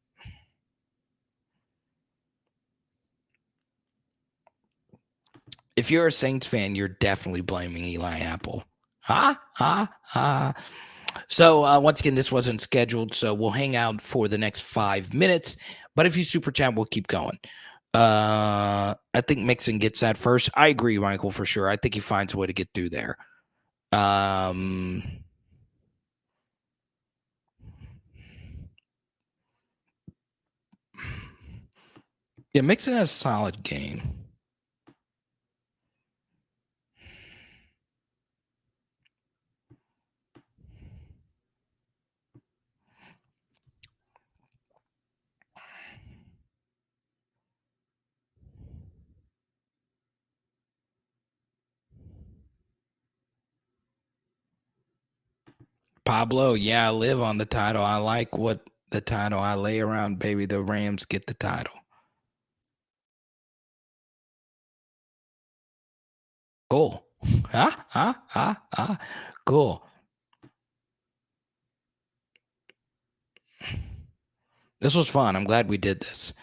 If you're a Saints fan, you're definitely blaming Eli Apple. So once again, this wasn't scheduled, so we'll hang out for the next 5 minutes. But if you super chat, we'll keep going. I think Mixon gets that first. I agree, Michael, for sure. I think he finds a way to get through there. Yeah, Mixon has a solid game. Pablo, yeah, I live on the title. I like what the title I lay around, baby. The Rams get the title. Cool. Cool. This was fun. I'm glad we did this.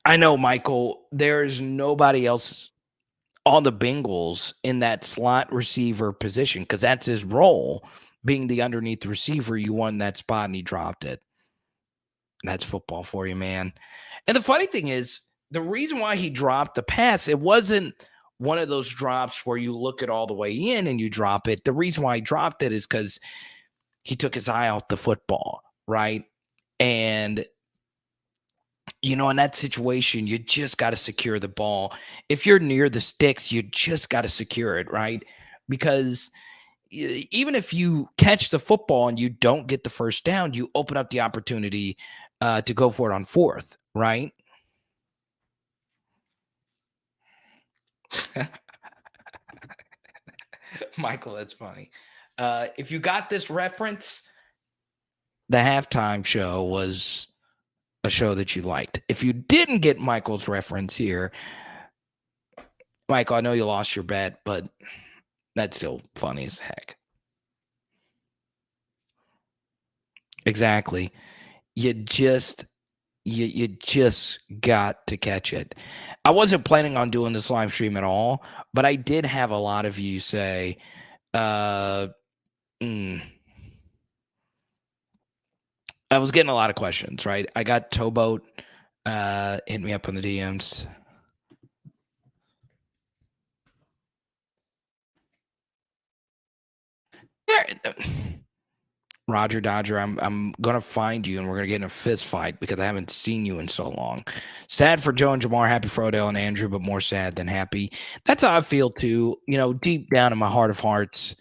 I know, Michael, there's nobody else on the Bengals in that slot receiver position because that's his role, being the underneath receiver. You won that spot and he dropped it. That's football for you, man. And the funny thing is, the reason why he dropped the pass, it wasn't one of those drops where you look it all the way in and you drop it. The reason why he dropped it is because he took his eye off the football, right? And in that situation, you just got to secure the ball. If you're near the sticks, you just got to secure it, right? Because even if you catch the football and you don't get the first down, you open up the opportunity to go for it on fourth, right? Michael, that's funny. If you got this reference, the halftime show was a show that you liked. If you didn't get Michael's reference here, Michael, I know you lost your bet, but that's still funny as heck. Exactly. You just got to catch it. I wasn't planning on doing this live stream at all, but I did have a lot of you say, I was getting a lot of questions, right? I got Towboat hit me up on the DMs. Roger Dodger, I'm gonna find you and we're gonna get in a fist fight because I haven't seen you in so long. Sad for Joe and Jamar, happy for Odell and Andrew, but more sad than happy. That's how I feel too. Deep down in my heart of hearts,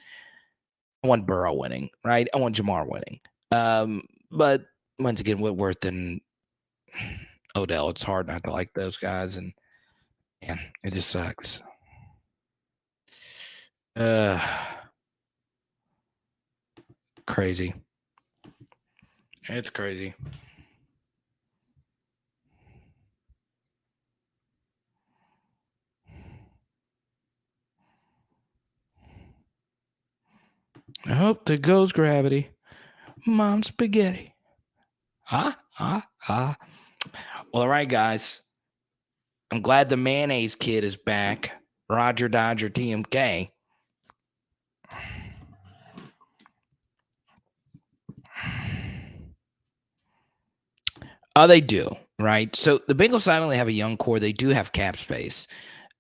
I want Burrow winning, right? I want Jamar winning. But once again, Whitworth and Odell, it's hard not to like those guys, and man, it just sucks. Crazy. It's crazy. I hope there goes gravity. Mom spaghetti. Well, all right, guys. I'm glad the mayonnaise kid is back. Roger Dodger TMK. They do, right? So the Bengals not only have a young core, they do have cap space.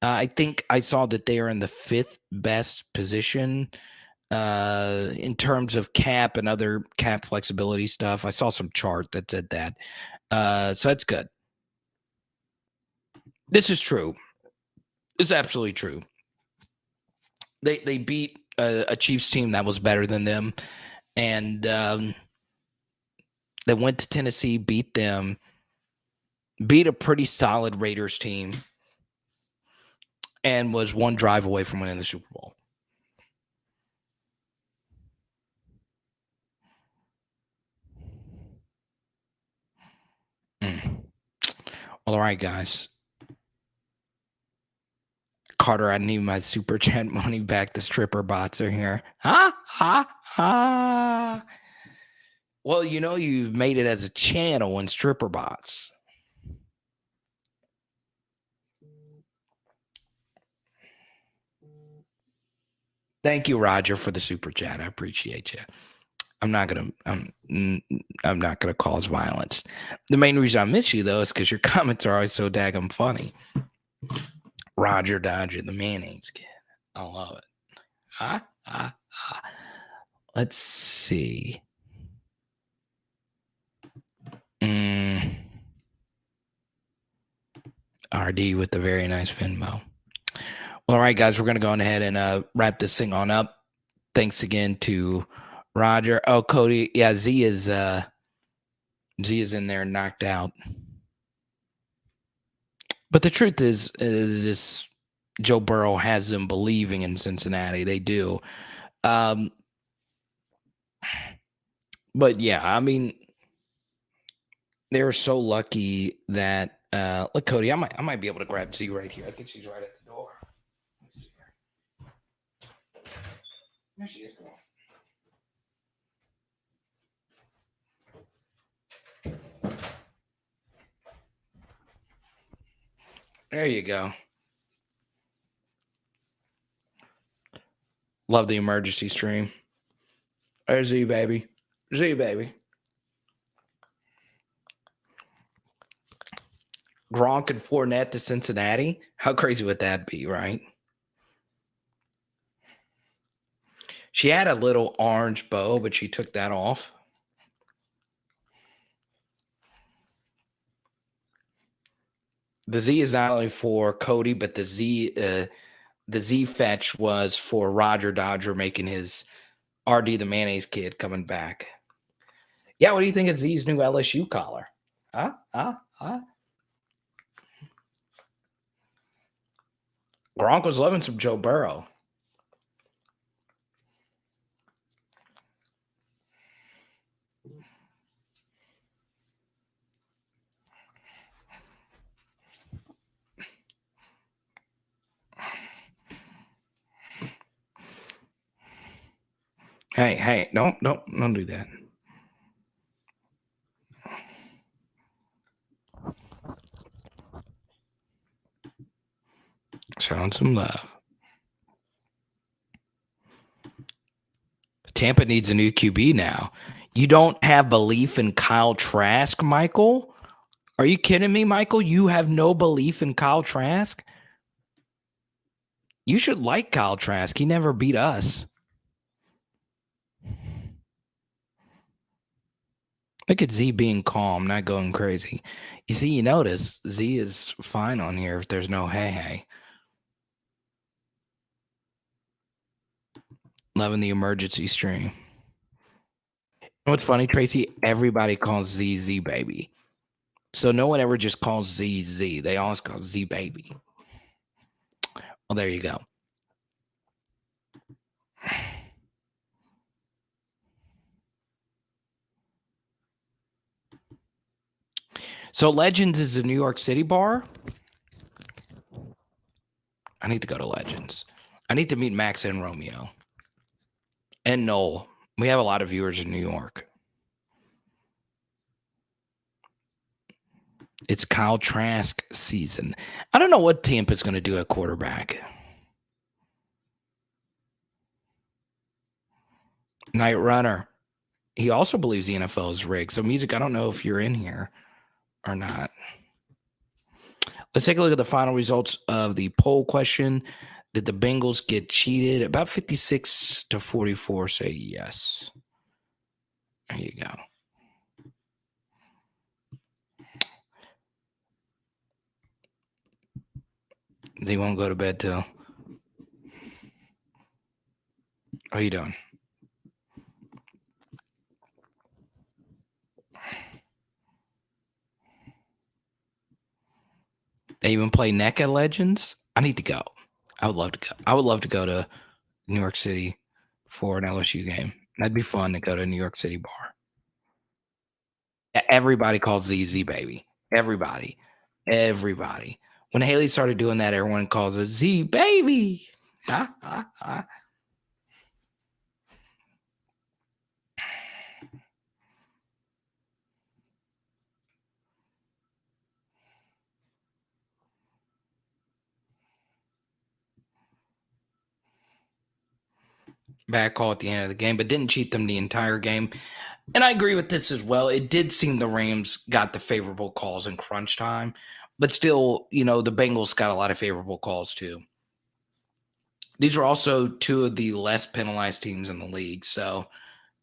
I think I saw that they are in the 5th best position in terms of cap and other cap flexibility stuff. I saw some chart that said that. So that's good. This is true. It's absolutely true. They beat a Chiefs team that was better than them, and they went to Tennessee, beat them, beat a pretty solid Raiders team, and was one drive away from winning the Super Bowl. Well, all right, guys. Carter, I need my super chat money back. The stripper bots are here. Well, you've made it as a channel in stripper bots. Thank you, Roger, for the super chat. I appreciate you. I'm not gonna cause violence. The main reason I miss you though is because your comments are always so daggum funny. Roger Dodger, the mayonnaise kid. I love it. Let's see. RD with the very nice Venmo. Well, all right, guys, we're gonna go ahead and wrap this thing on up. Thanks again to Roger. Oh, Cody. Yeah, Z is in there knocked out. But the truth is this Joe Burrow has them believing in Cincinnati. They do. But yeah, I mean, they were so lucky that look, Cody, I might be able to grab Z right here. I think she's right at the door. Let me see her. There she is. There you go. Love the emergency stream. There's Z, baby. Z, baby. Gronk and Fournette to Cincinnati. How crazy would that be, right? She had a little orange bow, but she took that off. The Z is not only for Cody, but the Z fetch was for Roger Dodger making his RD the mayonnaise kid coming back. Yeah, what do you think of Z's new LSU collar? Gronk was loving some Joe Burrow. Hey, don't do that. Showing some love. Tampa needs a new QB now. You don't have belief in Kyle Trask, Michael? Are you kidding me, Michael? You have no belief in Kyle Trask? You should like Kyle Trask. He never beat us. Look at Z being calm, not going crazy. You see, you notice Z is fine on here if there's no hey. Loving the emergency stream. You know what's funny, Tracy? Everybody calls Z Z baby. So no one ever just calls Z Z. They always call Z baby. Well, there you go. So Legends is a New York City bar. I need to go to Legends. I need to meet Max and Romeo. And Noel. We have a lot of viewers in New York. It's Kyle Trask season. I don't know what Tampa's going to do at quarterback. Night Runner. He also believes the NFL is rigged. So, Music, I don't know if you're in here or not. Let's take a look at the final results of the poll question. Did the Bengals get cheated? About 56 to 44 say yes. There you go. They won't go to bed till. How are you doing? They even play neck at Legends. I need to go. I would love to go. I would love to go to New York City for an LSU game. That'd be fun to go to a New York City bar. Everybody calls ZZ baby. Everybody. When Haley started doing that, everyone calls her Z baby. bad call at the end of the game, but didn't cheat them the entire game. And I agree with this as well. It did seem the Rams got the favorable calls in crunch time, but still, the Bengals got a lot of favorable calls too. These are also two of the less penalized teams in the league. So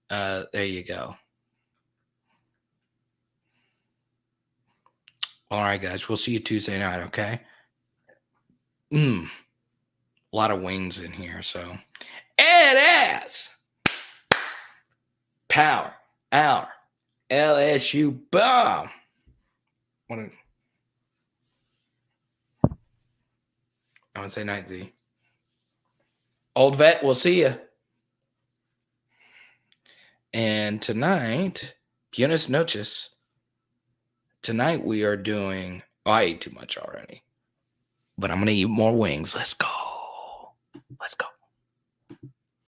there you go. All right, guys. We'll see you Tuesday night, okay? A lot of wings in here, so. It is Power Hour LSU bomb. I would say night, Z. Old vet, we'll see you. And tonight, buenas noches. Tonight we are doing, I ate too much already, but I'm going to eat more wings. Let's go.